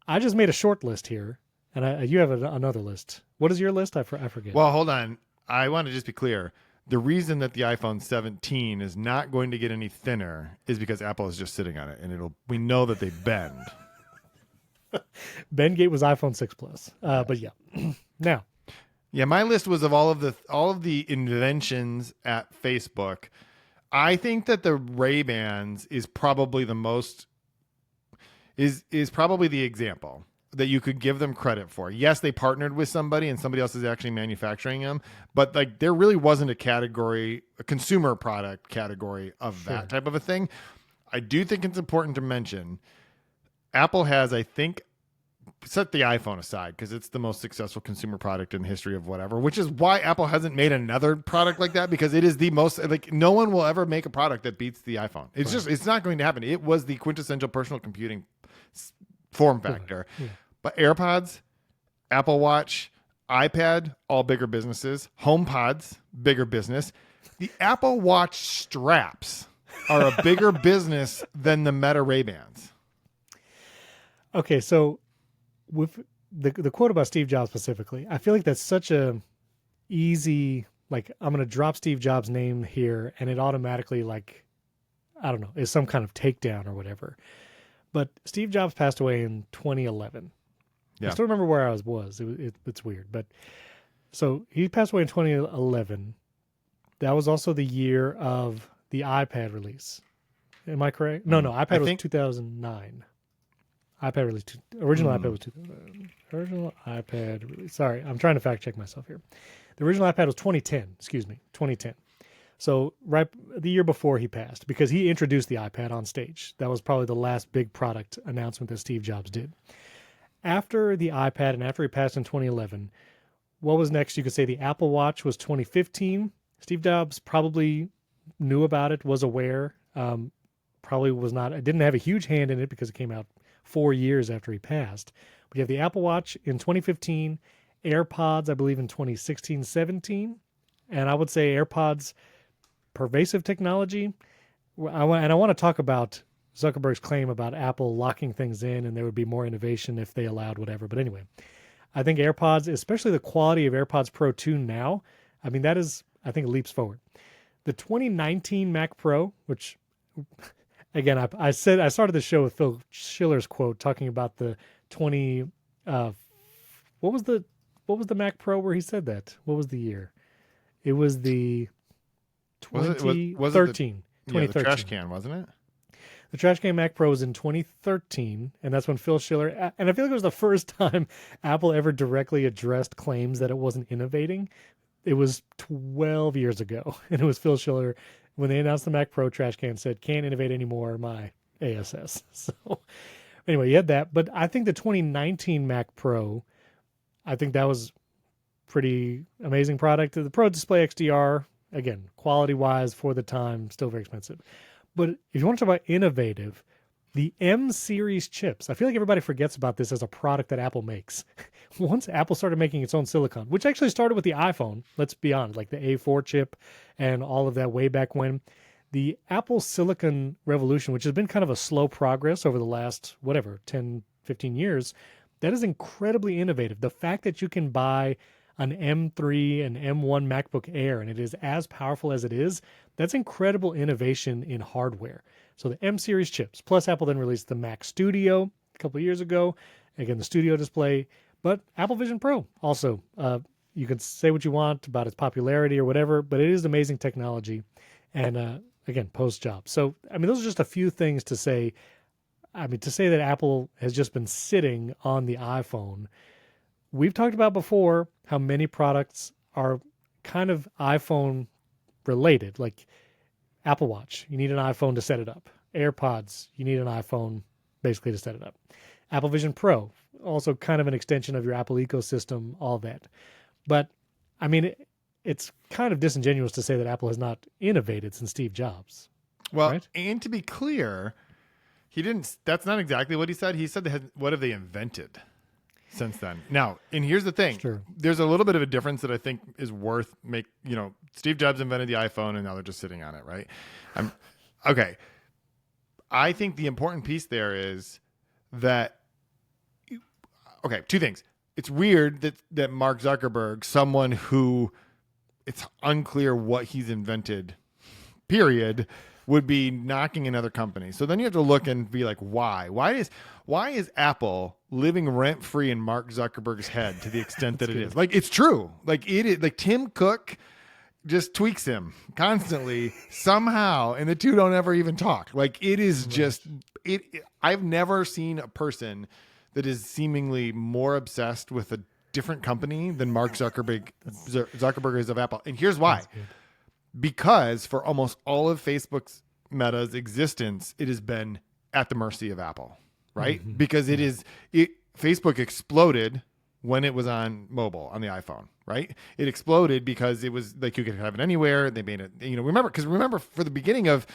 I just made a short list here, and you have another list. What is your list? I forget. Well, hold on. I want to just be clear. The reason that the iPhone 17 is not going to get any thinner is because Apple is just sitting on it, and we know that they bend. Bendgate was iPhone 6 Plus. But yeah. Now. Yeah, my list was of all of the inventions at Facebook. I think that the Ray-Bans is probably the most is probably the example that you could give them credit for. Yes, they partnered with somebody and somebody else is actually manufacturing them, but like there really wasn't a consumer product category of that type of a thing. I do think it's important to mention Apple has, I think, set the iPhone aside because it's the most successful consumer product in the history of whatever, which is why Apple hasn't made another product like that, because it is the most, like, no one will ever make a product that beats the iPhone. It's just, it's not going to happen. It was the quintessential personal computing form factor. Yeah. But AirPods, Apple Watch, iPad, all bigger businesses. HomePods, bigger business. The Apple Watch straps are a bigger business than the Meta Ray-Bans. Okay, so with the quote about Steve Jobs specifically, I feel like that's such a easy, like, I'm going to drop Steve Jobs' name here and it automatically, like, I don't know, is some kind of takedown or whatever. But Steve Jobs passed away in 2011. Yeah. I still remember where I was. It's weird. But so he passed away in 2011. That was also the year of the iPad release. Am I correct? No, iPad was 2009. iPad release, original iPad was 2009. Original iPad release. Sorry, I'm trying to fact check myself here. The original iPad was 2010. Excuse me, 2010. So right the year before he passed, because he introduced the iPad on stage. That was probably the last big product announcement that Steve Jobs did. After the iPad and after he passed in 2011, what was next? You could say the Apple Watch was 2015. Steve Jobs probably knew about it, was aware, probably was not, didn't have a huge hand in it because it came out 4 years after he passed. We have the Apple Watch in 2015, AirPods, I believe, in 2016, 17. And I would say AirPods, pervasive technology. I want to talk about Zuckerberg's claim about Apple locking things in and there would be more innovation if they allowed whatever. But anyway, I think AirPods, especially the quality of AirPods Pro 2 now, I mean, that is, I think, leaps forward. The 2019 Mac Pro, which, again, I started the show with Phil Schiller's quote talking about the 20, what was the Mac Pro where he said that? What was the year? It was the 2013. Was it the trash can, wasn't it? The trash can Mac Pro was in 2013, and that's when Phil Schiller, and I feel like it was the first time Apple ever directly addressed claims that it wasn't innovating. It was 12 years ago, and it was Phil Schiller, when they announced the Mac Pro trash can, said, can't innovate anymore, my ASS. So anyway, you had that, but I think the 2019 Mac Pro, I think that was pretty amazing product. The Pro Display XDR, again, quality-wise for the time, still very expensive. But if you want to talk about innovative, the M series chips, I feel like everybody forgets about this as a product that Apple makes. Once Apple started making its own silicon, which actually started with the iPhone, let's be honest, like the A4 chip and all of that way back when, the Apple silicon revolution, which has been kind of a slow progress over the last, 10, 15 years, that is incredibly innovative. The fact that you can buy an M3 and M1 MacBook Air, and it is as powerful as it is, that's incredible innovation in hardware. So the M series chips, plus Apple then released the Mac Studio a couple of years ago. Again, the Studio display, but Apple Vision Pro also. You can say what you want about its popularity or whatever, but it is amazing technology. And again, post-job. So, I mean, those are just a few things to say. I mean, to say that Apple has just been sitting on the iPhone. We've talked about before how many products are kind of iPhone related, like Apple Watch. You need an iPhone to set it up. AirPods, you need an iPhone basically to set it up. Apple Vision Pro, also kind of an extension of your Apple ecosystem, all that. But I mean, it's kind of disingenuous to say that Apple has not innovated since Steve Jobs. Well, right? And to be clear, he didn't. That's not exactly what he said. He said, "What have they invented since then?" Now, and here's the thing: Sure. There's a little bit of a difference that I think is worth make. Steve Jobs invented the iPhone, and now they're just sitting on it, right? Okay. I think the important piece there is that. Okay, two things. It's weird that Mark Zuckerberg, someone who it's unclear what he's invented, period, would be knocking another company. So then you have to look and be like, why? Why is Apple living rent free in Mark Zuckerberg's head to the extent that it is? Like, it's true. Like it is. Like Tim Cook just tweaks him constantly somehow, and the two don't ever even talk. Like it is just it. I've never seen a person that is seemingly more obsessed with a different company than Mark Zuckerberg is of Apple. And here's why. Because for almost all of Facebook's Meta's existence, it has been at the mercy of Apple, right? Mm-hmm. Because Facebook exploded when it was on mobile, on the iPhone, right? It exploded because it was like you could have it anywhere. They made it, remember for the beginning of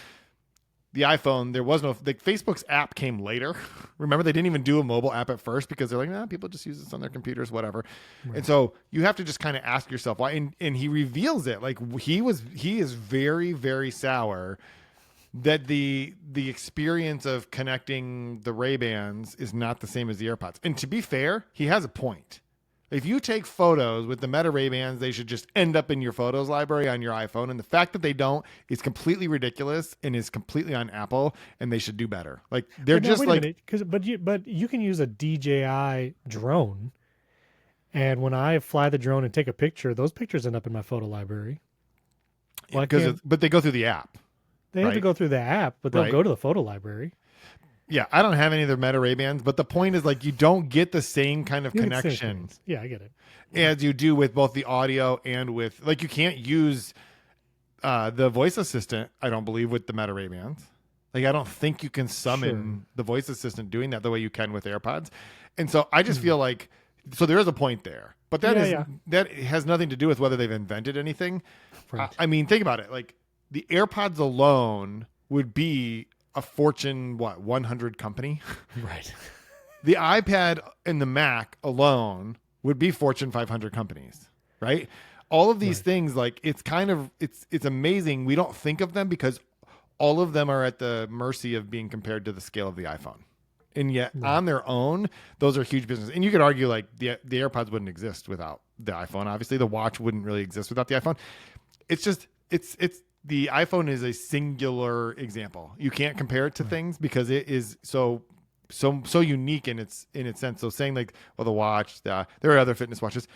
the iPhone, there was no, Facebook's app came later. Remember, they didn't even do a mobile app at first because they're like, nah, people just use this on their computers, whatever. Right. And so you have to just kind of ask yourself why. And he reveals it. Like he is very, very sour that the experience of connecting the Ray-Bans is not the same as the AirPods. And to be fair, he has a point. If you take photos with the Meta Ray-Bans, they should just end up in your photos library on your iPhone. And the fact that they don't is completely ridiculous and is completely on Apple, and they should do better. Like they're just like, but you can use a DJI drone, and when I fly the drone and take a picture, those pictures end up in my photo library. But they go through the app. They have to go through the app, but they'll go to the photo library. Yeah, I don't have any of their Meta Ray-Bans, but the point is like you don't get the same kind of connection. Yeah, I get it. As you do with both the audio and with like you can't use the voice assistant, I don't believe, with the Meta Ray-Bans. Like I don't think you can summon the voice assistant doing that the way you can with AirPods. And so I just feel like there is a point there. But that has nothing to do with whether they've invented anything. Right. I mean, think about it. Like the AirPods alone would be a Fortune 100 company, right? The iPad and the Mac alone would be Fortune 500 companies, right? All of these things, like it's amazing. We don't think of them because all of them are at the mercy of being compared to the scale of the iPhone, and yet on their own, those are huge business. And you could argue like the AirPods wouldn't exist without the iPhone. Obviously, the watch wouldn't really exist without the iPhone. It's just the iPhone is a singular example. You can't compare it to things because it is so unique in its sense. So saying like, well, the watch, there are other fitness watches.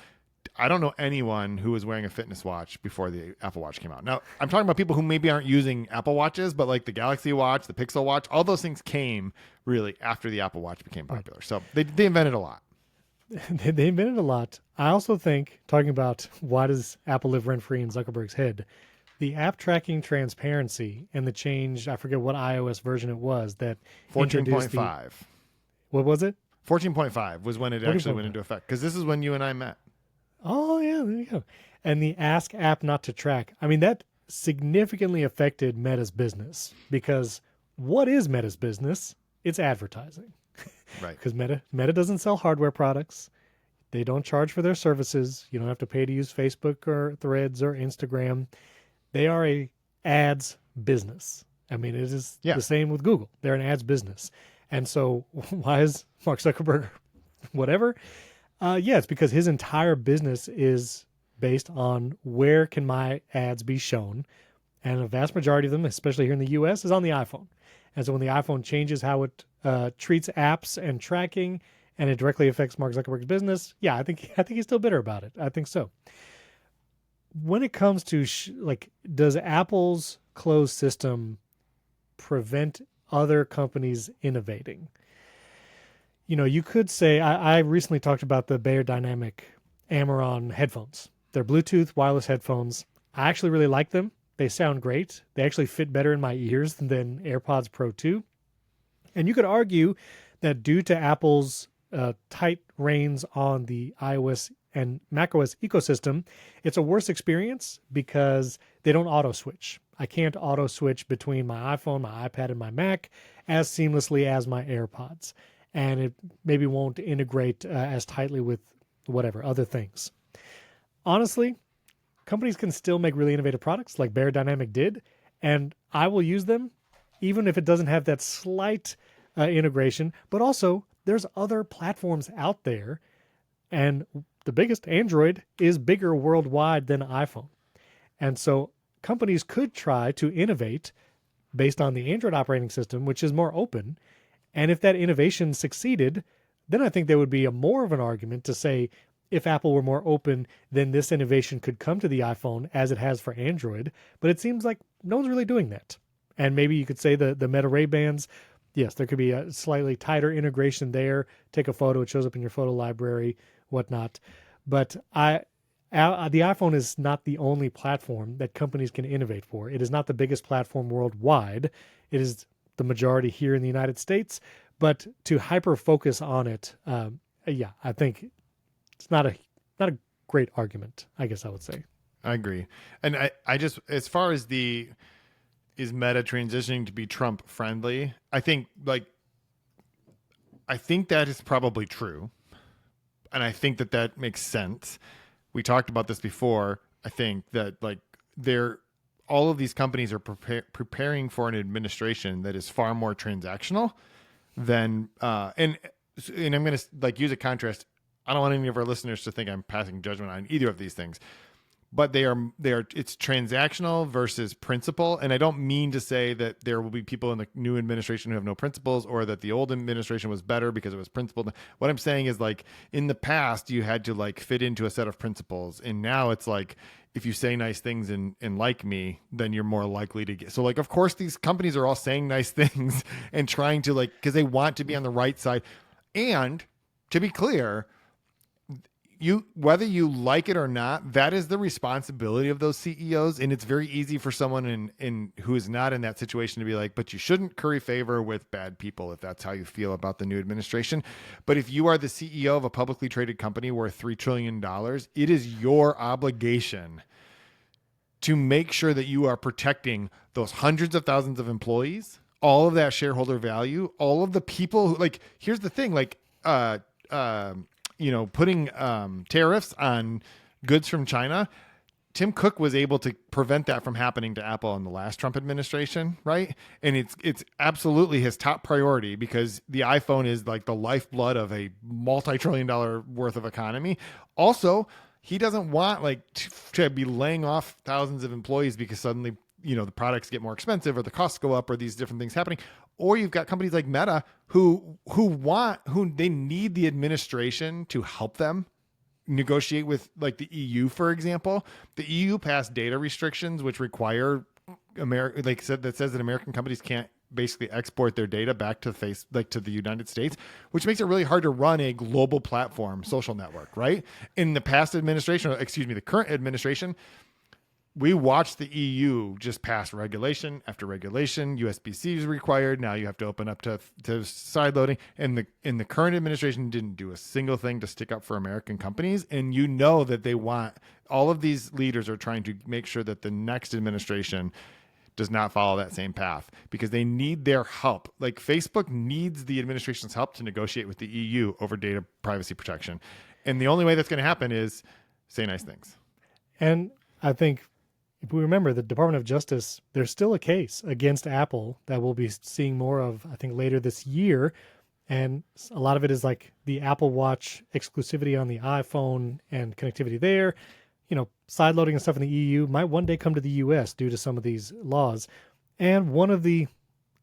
I don't know anyone who was wearing a fitness watch before the Apple Watch came out. Now, I'm talking about people who maybe aren't using Apple Watches, but like the Galaxy Watch, the Pixel Watch, all those things came really after the Apple Watch became popular. So they invented a lot. They invented a lot. I also think, talking about why does Apple live rent-free in Zuckerberg's head, the app tracking transparency and the change, I forget what iOS version it was, that 14.5. What was it? 14.5 was when it actually went into effect. Because this is when you and I met. Oh, yeah, there you go. And the Ask App Not to Track. I mean, that significantly affected Meta's business. Because what is Meta's business? It's advertising. Right. Because Meta doesn't sell hardware products. They don't charge for their services. You don't have to pay to use Facebook or Threads or Instagram. They are a ads business. I mean, it is the same with Google. They're an ads business. And so why is Mark Zuckerberg whatever? It's because his entire business is based on where can my ads be shown. And a vast majority of them, especially here in the US, is on the iPhone. And so when the iPhone changes how it treats apps and tracking, and it directly affects Mark Zuckerberg's business, I think he's still bitter about it. I think so. When it comes to does Apple's closed system prevent other companies innovating? You could say, I recently talked about the Bayer Dynamic Amaron headphones. They're Bluetooth wireless headphones. I actually really like them. They sound great. They actually fit better in my ears than AirPods Pro 2. And you could argue that due to Apple's tight reins on the iOS and macOS ecosystem, it's a worse experience because they don't auto switch. I can't auto switch between my iPhone, my iPad, and my Mac as seamlessly as my AirPods. And it maybe won't integrate as tightly with whatever other things. Honestly, companies can still make really innovative products like Bayer Dynamic did, and I will use them even if it doesn't have that slight integration. But also, there's other platforms out there, and the biggest, Android, is bigger worldwide than iPhone. And so companies could try to innovate based on the Android operating system, which is more open. And if that innovation succeeded, then I think there would be more of an argument to say, if Apple were more open, then this innovation could come to the iPhone as it has for Android. But it seems like no one's really doing that. And maybe you could say the Meta Ray-Bans, yes, there could be a slightly tighter integration there. Take a photo, it shows up in your photo library, whatnot. But the iPhone is not the only platform that companies can innovate for. It is not the biggest platform worldwide. It is the majority here in the United States. But to hyper focus on it, I think it's not a great argument, I guess I would say. I agree. And I just, as far as is Meta transitioning to be Trump friendly, I think that is probably true. And I think that makes sense. We talked about this before. I think that all of these companies are preparing for an administration that is far more transactional than, and I'm going to use a contrast. I don't want any of our listeners to think I'm passing judgment on either of these things, but it's transactional versus principle. And I don't mean to say that there will be people in the new administration who have no principles, or that the old administration was better because it was principled. What I'm saying is, in the past, you had to fit into a set of principles. And now it's if you say nice things and like me, then you're more likely to get. So of course these companies are all saying nice things and trying to because they want to be on the right side. And to be clear, whether you like it or not, that is the responsibility of those CEOs. And it's very easy for someone who is not in that situation to be but you shouldn't curry favor with bad people if that's how you feel about the new administration. But if you are the CEO of a publicly traded company worth $3 trillion, it is your obligation to make sure that you are protecting those hundreds of thousands of employees, all of that shareholder value, all of the people who, here's the thing, putting tariffs on goods from China. Tim Cook was able to prevent that from happening to Apple in the last Trump administration, right? And it's absolutely his top priority because the iPhone is the lifeblood of a multi-trillion-dollar worth of economy. Also, he doesn't want to be laying off thousands of employees because suddenly the products get more expensive or the costs go up or these different things happening. Or you've got companies like Meta who they need the administration to help them negotiate with the EU, for example. The EU passed data restrictions which require that says that American companies can't basically export their data back to to the United States, which makes it really hard to run a global platform social network, right? In the past administration, the current administration, we watched the EU just pass regulation after regulation. USB-C is required. Now you have to open up to sideloading. And the current administration didn't do a single thing to stick up for American companies. And that they want, all of these leaders are trying to make sure that the next administration does not follow that same path because they need their help. Facebook needs the administration's help to negotiate with the EU over data privacy protection. And the only way that's going to happen is say nice things. And I think, if we remember, the Department of Justice, there's still a case against Apple that we'll be seeing more of, I think, later this year. And a lot of it is the Apple Watch exclusivity on the iPhone and connectivity there. Sideloading and stuff in the EU might one day come to the US due to some of these laws. And one of the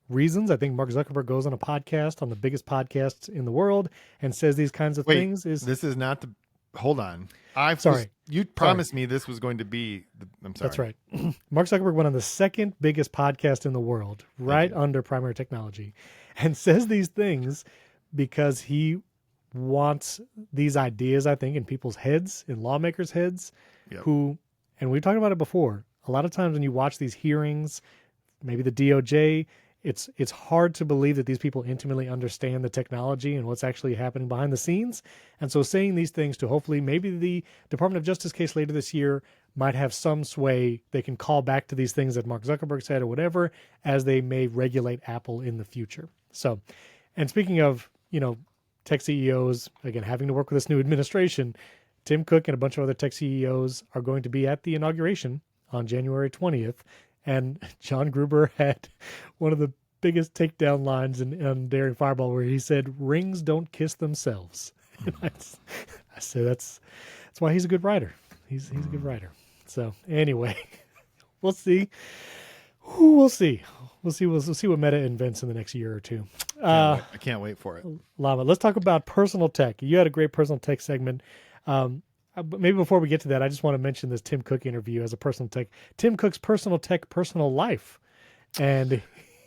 reasons I think Mark Zuckerberg goes on a podcast, on the biggest podcasts in the world, and says these kinds of things is... This is not the hold on. Sorry. You promised me this was going to be. I'm sorry. That's right. Mark Zuckerberg went on the second biggest podcast in the world, right under Primary Technology, and says these things because he wants these ideas, I think, in people's heads, in lawmakers' heads, who, and we've talked about it before, a lot of times when you watch these hearings, maybe the DOJ, it's hard to believe that these people intimately understand the technology and what's actually happening behind the scenes. And so saying these things to hopefully maybe the Department of Justice case later this year might have some sway. They can call back to these things that Mark Zuckerberg said or whatever as they may regulate Apple in the future. So, and speaking of, tech CEOs, again, having to work with this new administration, Tim Cook and a bunch of other tech CEOs are going to be at the inauguration on January 20th. And John Gruber had one of the biggest takedown lines in Daring Fireball where he said, "Rings don't kiss themselves." And I said, that's why he's a good writer. He's a good writer. So anyway, we'll see. We'll see. We'll see what Meta invents in the next year or two. I can't wait for it. Llama, let's talk about personal tech. You had a great personal tech segment. Maybe before we get to that, I just want to mention this Tim Cook interview as a personal tech. Tim Cook's personal tech, personal life. And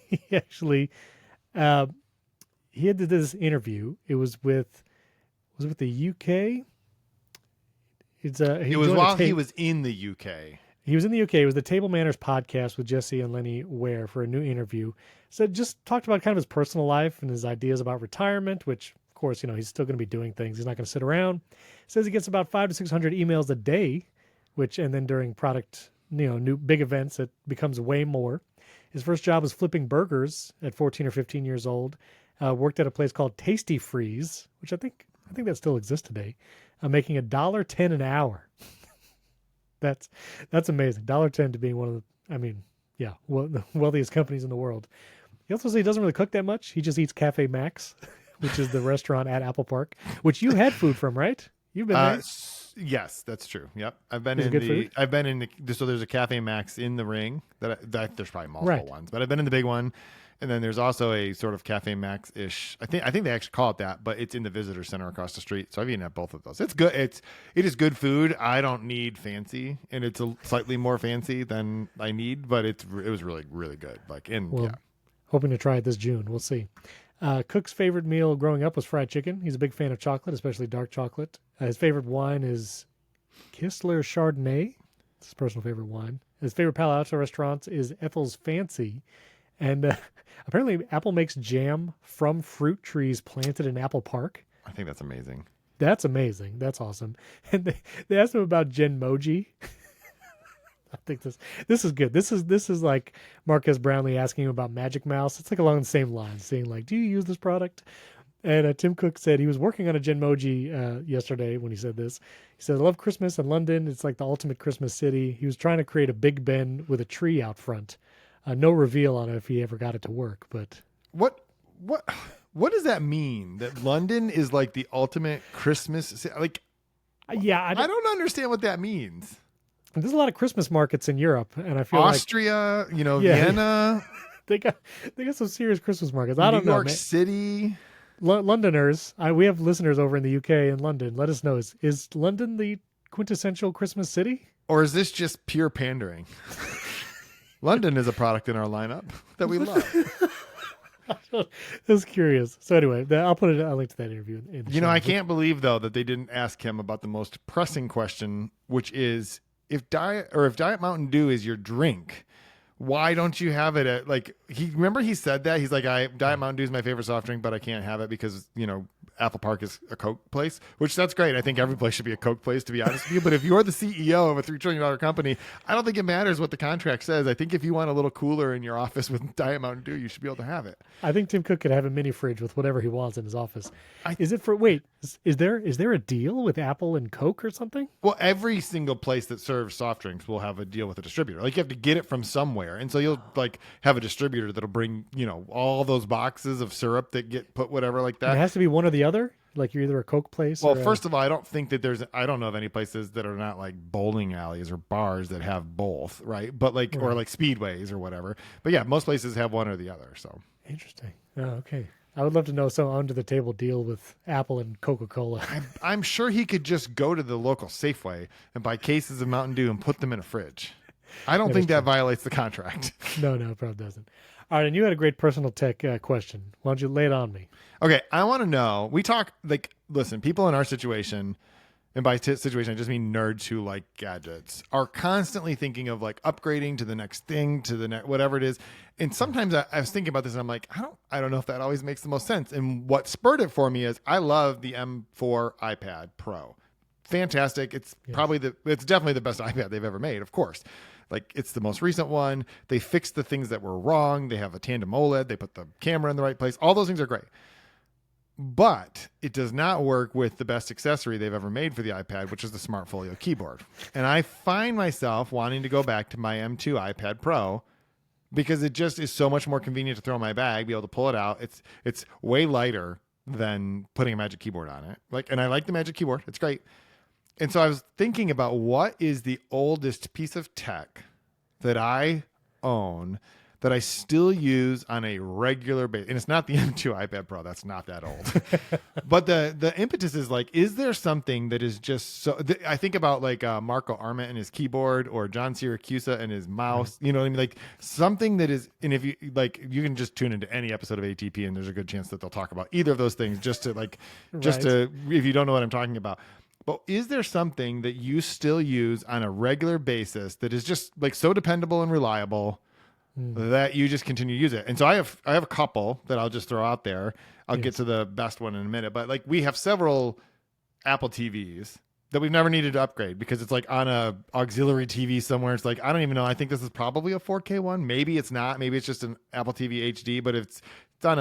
he actually, he had this interview. It was with the UK? It was while he was in the UK. He was in the UK. It was the Table Manners podcast with Jesse and Lenny Ware for a new interview. So just talked about kind of his personal life and his ideas about retirement, which, of course, he's still going to be doing things. He's not going to sit around. Says he gets about 500 to 600 emails a day, and then during product, new big events, it becomes way more. His first job was flipping burgers at 14 or 15 years old. Worked at a place called Tasty Freeze, which I think that still exists today, making $1.10 an hour. That's amazing. $1.10 to being one of the wealthiest companies in the world. He also says he doesn't really cook that much. He just eats Cafe Max, which is the restaurant at Apple Park, which you had food from, right? You've been there. Yes, that's true. Yep, I've been so there's a Cafe Max in the Ring that there's probably multiple ones, but I've been in the big one. And then there's also a sort of Cafe Max-ish. I think they actually call it that, but it's in the visitor center across the street. So I've eaten at both of those. It's good. It is good food. I don't need fancy, and it's a slightly more fancy than I need, but it was really, really good. Hoping to try it this June. We'll see. Cook's favorite meal growing up was fried chicken. He's a big fan of chocolate, especially dark chocolate. His favorite wine is Kistler Chardonnay. It's his personal favorite wine. His favorite Palo Alto restaurant is Ethel's Fancy. And apparently Apple makes jam from fruit trees planted in Apple Park. I think that's amazing. That's amazing. That's awesome. And they asked him about Genmoji. I think this is good. This is like Marques Brownlee asking him about Magic Mouse. It's like along the same lines, saying like, "Do you use this product?" And Tim Cook said he was working on a Genmoji yesterday when he said this. He said, "I love Christmas in London. It's like the ultimate Christmas city." He was trying to create a Big Ben with a tree out front. No reveal on if he ever got it to work, but what does that mean? That London is like the ultimate Christmas? Like, yeah, I don't understand what that means. There's a lot of Christmas markets in Europe, and I feel Austria, Vienna. They got some serious Christmas markets. I don't know, New York City. Londoners, we have listeners over in the UK and London. Let us know: is London the quintessential Christmas city, or is this just pure pandering? London is a product in our lineup that we love. I was curious. So anyway, I'll put a link to that interview. I can't believe though that they didn't ask him about the most pressing question, which is if Diet Mountain Dew is your drink, why don't you have it at he said that he's like, Diet Mountain Dew is my favorite soft drink, but I can't have it because Apple Park is a Coke place, which that's great. I think every place should be a Coke place, to be honest with you. But if you're the CEO of a $3 trillion company, I don't think it matters what the contract says. I think if you want a little cooler in your office with Diet Mountain Dew, you should be able to have it. I think Tim Cook could have a mini fridge with whatever he wants in his office. Is there a deal with Apple and Coke or something? Well, every single place that serves soft drinks will have a deal with a distributor. Like you have to get it from somewhere. And so you'll have a distributor that'll bring, all those boxes of syrup that get put whatever like that. And it has to be one or the other? Like you're either a Coke place or first of all, I don't think that I don't know of any places that are not like bowling alleys or bars that have both, right? But or like speedways or whatever. But yeah, most places have one or the other. So interesting. Oh, okay. I would love to know some under the table deal with Apple and Coca-Cola. I'm sure he could just go to the local Safeway and buy cases of Mountain Dew and put them in a fridge. I don't think that violates the contract. No, it probably doesn't. All right, and you had a great personal tech question. Why don't you lay it on me? Okay, I want to know. We talk listen, people in our situation, and by situation I just mean nerds who like gadgets, are constantly thinking of like upgrading to the next thing, to the next whatever it is. And sometimes I was thinking about this, and I'm like, I don't know if that always makes the most sense. And what spurred it for me is I love the M4 iPad Pro. Fantastic. It's it's definitely the best iPad they've ever made, of course. Like, it's the most recent one. They fixed the things that were wrong. They have a tandem OLED. They put the camera in the right place. All those things are great. But it does not work with the best accessory they've ever made for the iPad, which is the Smart Folio keyboard. And I find myself wanting to go back to my M2 iPad Pro because it just is so much more convenient to throw in my bag, be able to pull it out. It's way lighter than putting a Magic Keyboard on it. And I like the Magic Keyboard. It's great. And so I was thinking about what is the oldest piece of tech that I own that I still use on a regular basis. And it's not the M2 iPad Pro. That's not that old. But the impetus is like, is there something that is just so... I think about like Marco Arment and his keyboard, or John Siracusa and his mouse. Right. You know what I mean? Like something that is... And if you like, you can just tune into any episode of ATP and there's a good chance that they'll talk about either of those things just to like... Just to... If you don't know what I'm talking about. But is there something that you still use on a regular basis that is just like so dependable and reliable that you just continue to use it? And so I have a couple that I'll just throw out there. I'll get to the best one in a minute. But like, we have several Apple TVs that we've never needed to upgrade because it's like on a auxiliary TV somewhere. It's like, I don't even know. I think this is probably a 4K one. Maybe it's not. Maybe it's just an Apple TV HD, but it's on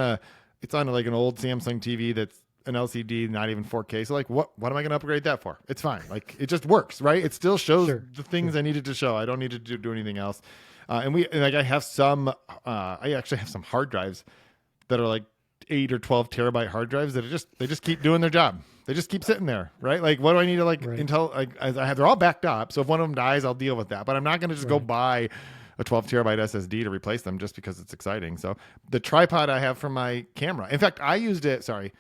like an old Samsung TV that's an LCD, not even 4K. So like, what am I going to upgrade that for? It's fine. Like, it just works, right? It still shows the things I needed to show. I don't need to do anything else. I have some, I actually have some hard drives that are like 8 or 12 terabyte hard drives that they just keep doing their job. They just keep sitting there, right? Like, what do I need to they're all backed up. So if one of them dies, I'll deal with that. But I'm not going to just go buy a 12 terabyte SSD to replace them just because it's exciting. So the tripod I have for my camera, in fact, I used it, sorry,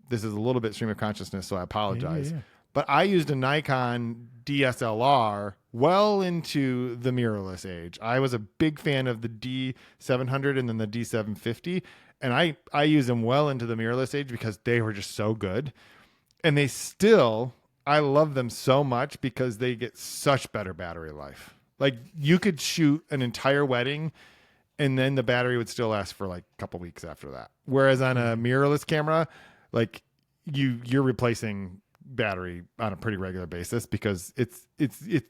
this is a little bit stream of consciousness, so I apologize. Yeah. But I used a Nikon DSLR well into the mirrorless age. I was a big fan of the D700 and then the D750. And I used them well into the mirrorless age because they were just so good. And I love them so much because they get such better battery life. Like, you could shoot an entire wedding and then the battery would still last for like a couple weeks after that. Whereas on a mirrorless camera, like you're replacing battery on a pretty regular basis because it's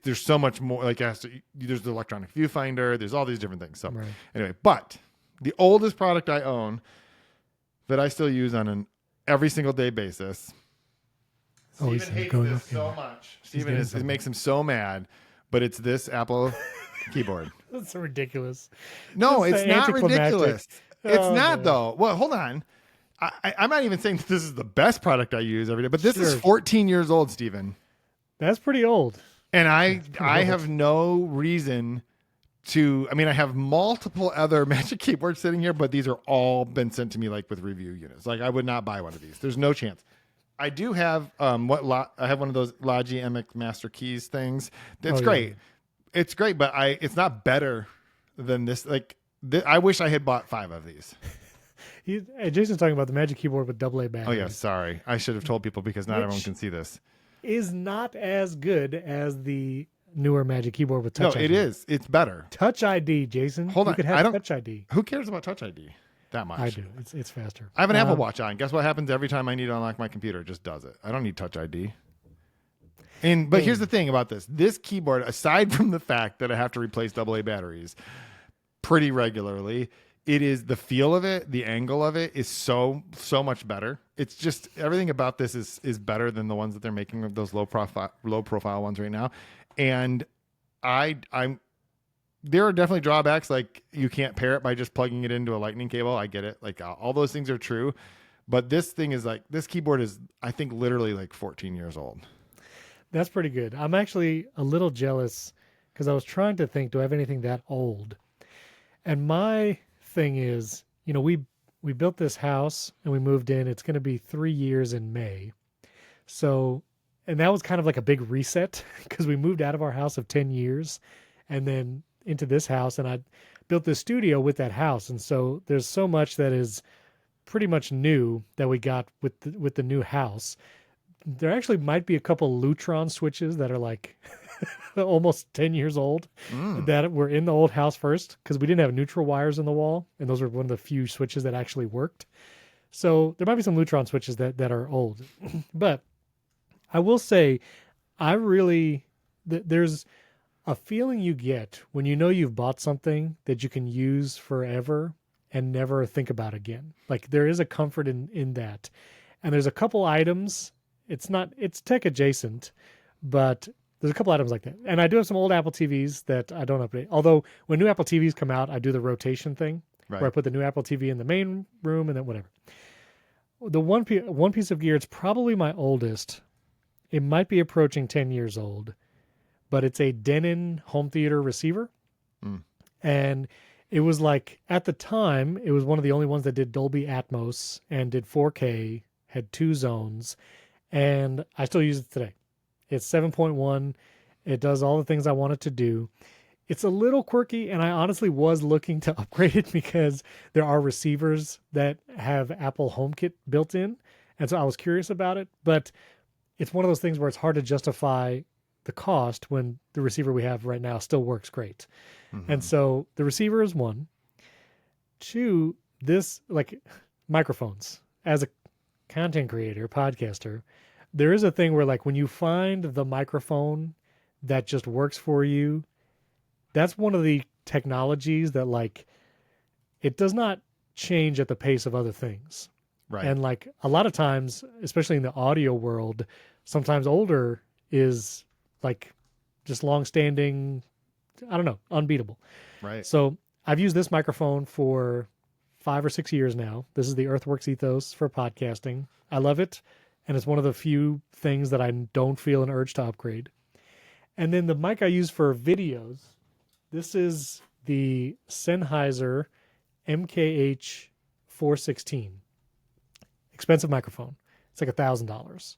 there's so much more, like there's the electronic viewfinder, there's all these different things. So anyway, but the oldest product I own that I still use on an every single day basis. Steven hates this so much. It makes him so mad, but it's this Apple keyboard. That's so ridiculous. No, it's not ridiculous. It's not though. Well, hold on. I'm not even saying that this is the best product I use every day, but this is 14 years old, Steven. That's pretty old. And I have no reason to, I have multiple other Magic Keyboards sitting here, but these are all been sent to me like with review units. Like, I would not buy one of these. There's no chance. I do have I have one of those Logi MX Master Keys things. That's great. Yeah. It's great, but it's not better than this. Like, I wish I had bought 5 of these. Jason's talking about the Magic Keyboard with AA batteries. Oh yeah, sorry. I should have told people because not everyone can see this. Is not as good as the newer Magic Keyboard with Touch ID. No, it is. It's better. Touch ID, Jason. Hold on. You could have Touch ID. Who cares about Touch ID that much? I do. It's faster. I have an Apple Watch on. Guess what happens every time I need to unlock my computer? It just does it. I don't need Touch ID. But here's the thing about this. This keyboard, aside from the fact that I have to replace AA batteries pretty regularly, it is the feel of it, the angle of it is so much better. It's just everything about this is better than the ones that they're making of those low profile ones right now. And there are definitely drawbacks, like you can't pair it by just plugging it into a lightning cable. I get it. Like, all those things are true. But this keyboard is, I think, literally like 14 years old. That's pretty good. I'm actually a little jealous because I was trying to think, do I have anything that old? And my thing is, we we built this house and we moved in. It's going to be 3 years in May. So, and that was kind of like a big reset because we moved out of our house of 10 years and then into this house, and I built this studio with that house. And so there's so much that is pretty much new that we got with the new house. There actually might be a couple Lutron switches that are like almost 10 years old that were in the old house first because we didn't have neutral wires in the wall, and those were one of the few switches that actually worked. So there might be some Lutron switches that are old. But I will say, there's a feeling you get when you know you've bought something that you can use forever and never think about again. Like there is a comfort in that. And there's a couple items. It's tech adjacent, but there's a couple items like that. And I do have some old Apple TVs that I don't update. Although when new Apple TVs come out, I do the rotation thing where I put the new Apple TV in the main room and then whatever. The one piece of gear, it's probably my oldest. It might be approaching 10 years old, but it's a Denon home theater receiver. And it was like, at the time, it was one of the only ones that did Dolby Atmos and did 4K, had 2 zones. And I still use it today. It's 7.1. It does all the things I want it to do. It's a little quirky, and I honestly was looking to upgrade it because there are receivers that have Apple HomeKit built in. And so I was curious about it. But it's one of those things where it's hard to justify the cost when the receiver we have right now still works great. And so the receiver is one. 2, this, like microphones. As a content creator, podcaster, there is a thing where like when you find the microphone that just works for you, that's one of the technologies that like it does not change at the pace of other things. Right. And like a lot of times, especially in the audio world, sometimes older is like just long-standing, I don't know, unbeatable. Right. So I've used this microphone for 5 or 6 years now. This is the Earthworks Ethos for podcasting. I love it. And it's one of the few things that I don't feel an urge to upgrade. And then the mic I use for videos, this is the Sennheiser MKH 416. Expensive microphone. It's like $1,000.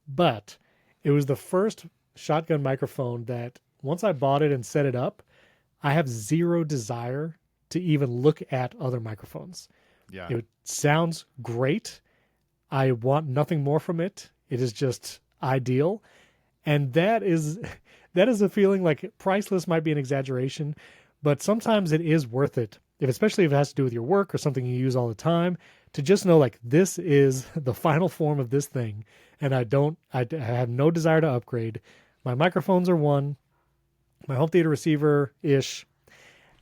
But it was the first shotgun microphone that once I bought it and set it up, I have zero desire to even look at other microphones. Yeah. It sounds great. I want nothing more from it. It is just ideal. And that is a feeling like priceless might be an exaggeration, but sometimes it is worth it. Especially if it has to do with your work or something you use all the time, to just know like this is the final form of this thing. And I have no desire to upgrade. My microphones are one, my home theater receiver-ish.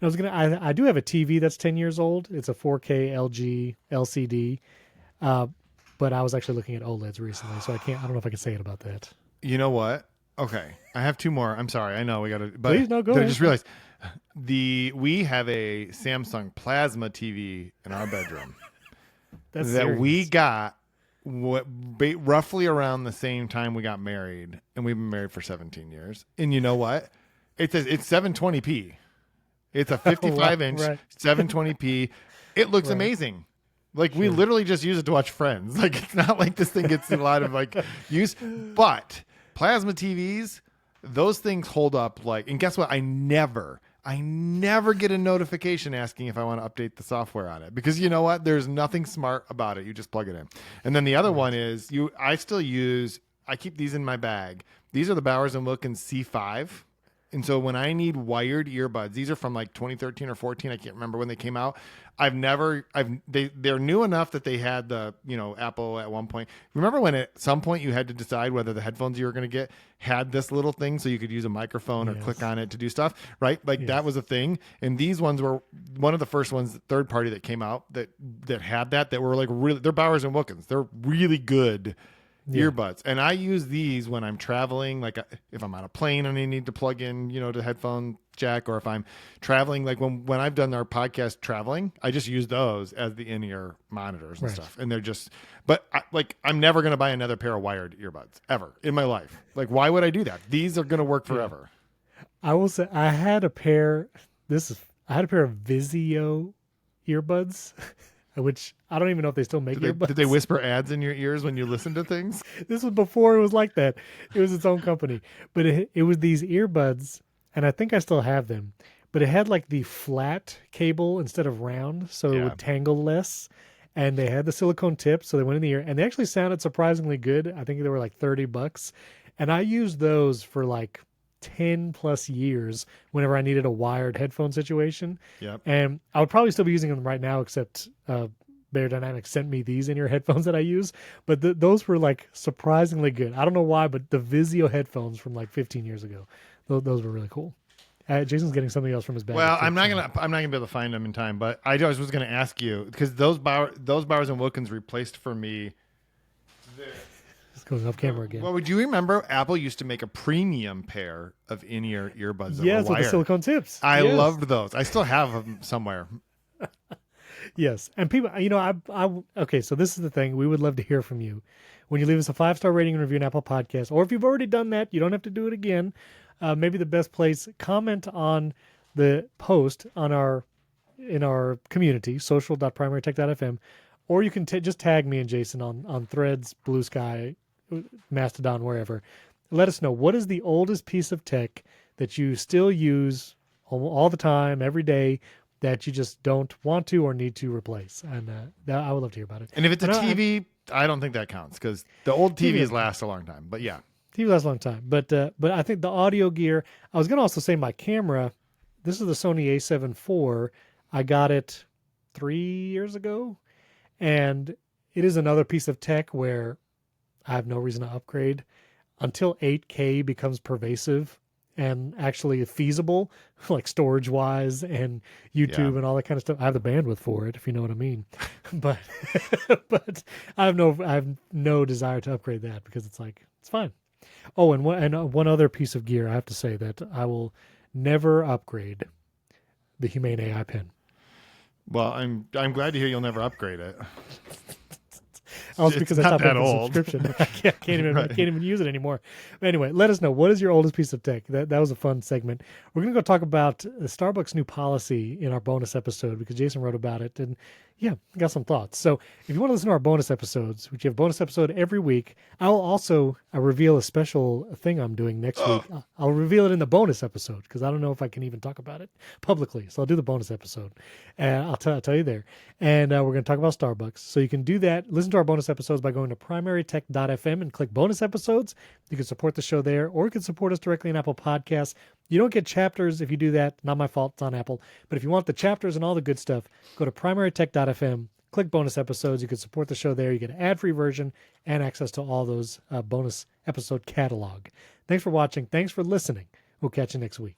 I do have a TV that's 10 years old. It's a 4K LG LCD. But I was actually looking at OLEDs recently, so I don't know if I can say it about that. You know what? Okay. I have 2 more. I'm sorry. I know we got to, but Please, no, go I ahead. just realized we have a Samsung Plasma TV in our bedroom That's that serious. we got roughly around the same time we got married, and we've been married for 17 years. And you know what? It's 720p. It's a 55-inch right. 720p. It looks amazing. Like we literally just use it to watch Friends. Like it's not like this thing gets a lot of like use, but plasma TVs, those things hold up like, and guess what? I never get a notification asking if I want to update the software on it because you know what? There's nothing smart about it. You just plug it in. And then the other one is I keep these in my bag. These are the Bowers and Wilkins C5. And so when I need wired earbuds, these are from like 2013 or 14. I can't remember when they came out. They're new enough that they had the, Apple at one point. Remember when at some point you had to decide whether the headphones you were going to get had this little thing so you could use a microphone or click on it to do stuff, right? Like that was a thing. And these ones were one of the first ones, third party that came out that had that were like really, they're Bowers and Wilkins. They're really good earbuds. And I use these when I'm traveling, like if I'm on a plane and I need to plug in, the headphone jack, or if I'm traveling, like when I've done our podcast traveling, I just use those as the in-ear monitors and stuff. And they're just, but I'm never going to buy another pair of wired earbuds ever in my life. Like, why would I do that? These are going to work forever. I will say I had a pair of Vizio earbuds. which I don't even know if they still make earbuds. Did they whisper ads in your ears when you listen to things? This was before it was like that. It was its own company. But it was these earbuds, and I think I still have them. But it had like the flat cable instead of round, so it would tangle less. And they had the silicone tips, so they went in the ear. And they actually sounded surprisingly good. I think they were like $30. And I used those for like 10 plus years whenever I needed a wired headphone situation. Yep. And I would probably still be using them right now, except Bear Dynamics sent me these in-ear headphones that I use. But those were like surprisingly good. I don't know why, but the Vizio headphones from like 15 years ago, those were really cool. Jason's getting something else from his bag. Well, I'm not gonna be able to find them in time, but I just was gonna ask you because those Bowers and Wilkins replaced for me. It's going off camera again. Well, would you remember Apple used to make a premium pair of in-ear earbuds? That Yes, were with the wired. silicone tips. I Yes. loved those. I still have them somewhere. Yes, and people, okay. So this is the thing. We would love to hear from you when you leave us a 5-star rating and review on Apple Podcasts, or if you've already done that, you don't have to do it again. Maybe the best place, comment on the post on in our community, social.primarytech.fm, or you can just tag me and Jason on Threads, Blue Sky, Mastodon, wherever. Let us know, what is the oldest piece of tech that you still use all the time, every day, that you just don't want to or need to replace. And I would love to hear about it. And if it's a TV, I don't think that counts because the old TVs last a long time. But yeah. TV lasts a long time. But I think the audio gear, I was going to also say my camera, this is the Sony A7 IV. I got it 3 years ago. And it is another piece of tech where I have no reason to upgrade until 8K becomes pervasive and actually feasible, like storage-wise and YouTube and all that kind of stuff. I have the bandwidth for it, if you know what I mean. But but I have no desire to upgrade that because it's fine. Oh, and one other piece of gear I have to say that I will never upgrade: the Humane AI pen. Well, I'm glad to hear you'll never upgrade it. Also, because I stopped paying the subscription. I can't even use it anymore. But anyway, let us know, what is your oldest piece of tech? That was a fun segment. We're going to go talk about Starbucks' new policy in our bonus episode because Jason wrote about it. And yeah, got some thoughts. So if you want to listen to our bonus episodes, which you have a bonus episode every week, I'll also reveal a special thing I'm doing next week. I'll reveal it in the bonus episode because I don't know if I can even talk about it publicly. So I'll do the bonus episode. And I'll tell you there. And we're going to talk about Starbucks. So you can do that. Listen to our bonus episodes by going to primarytech.fm and click bonus episodes. You can support the show there, or you can support us directly on Apple Podcasts. You don't get chapters if you do that. Not my fault. It's on Apple. But if you want the chapters and all the good stuff, go to primarytech.fm, click bonus episodes. You can support the show there. You get an ad-free version and access to all those bonus episode catalog. Thanks for watching. Thanks for listening. We'll catch you next week.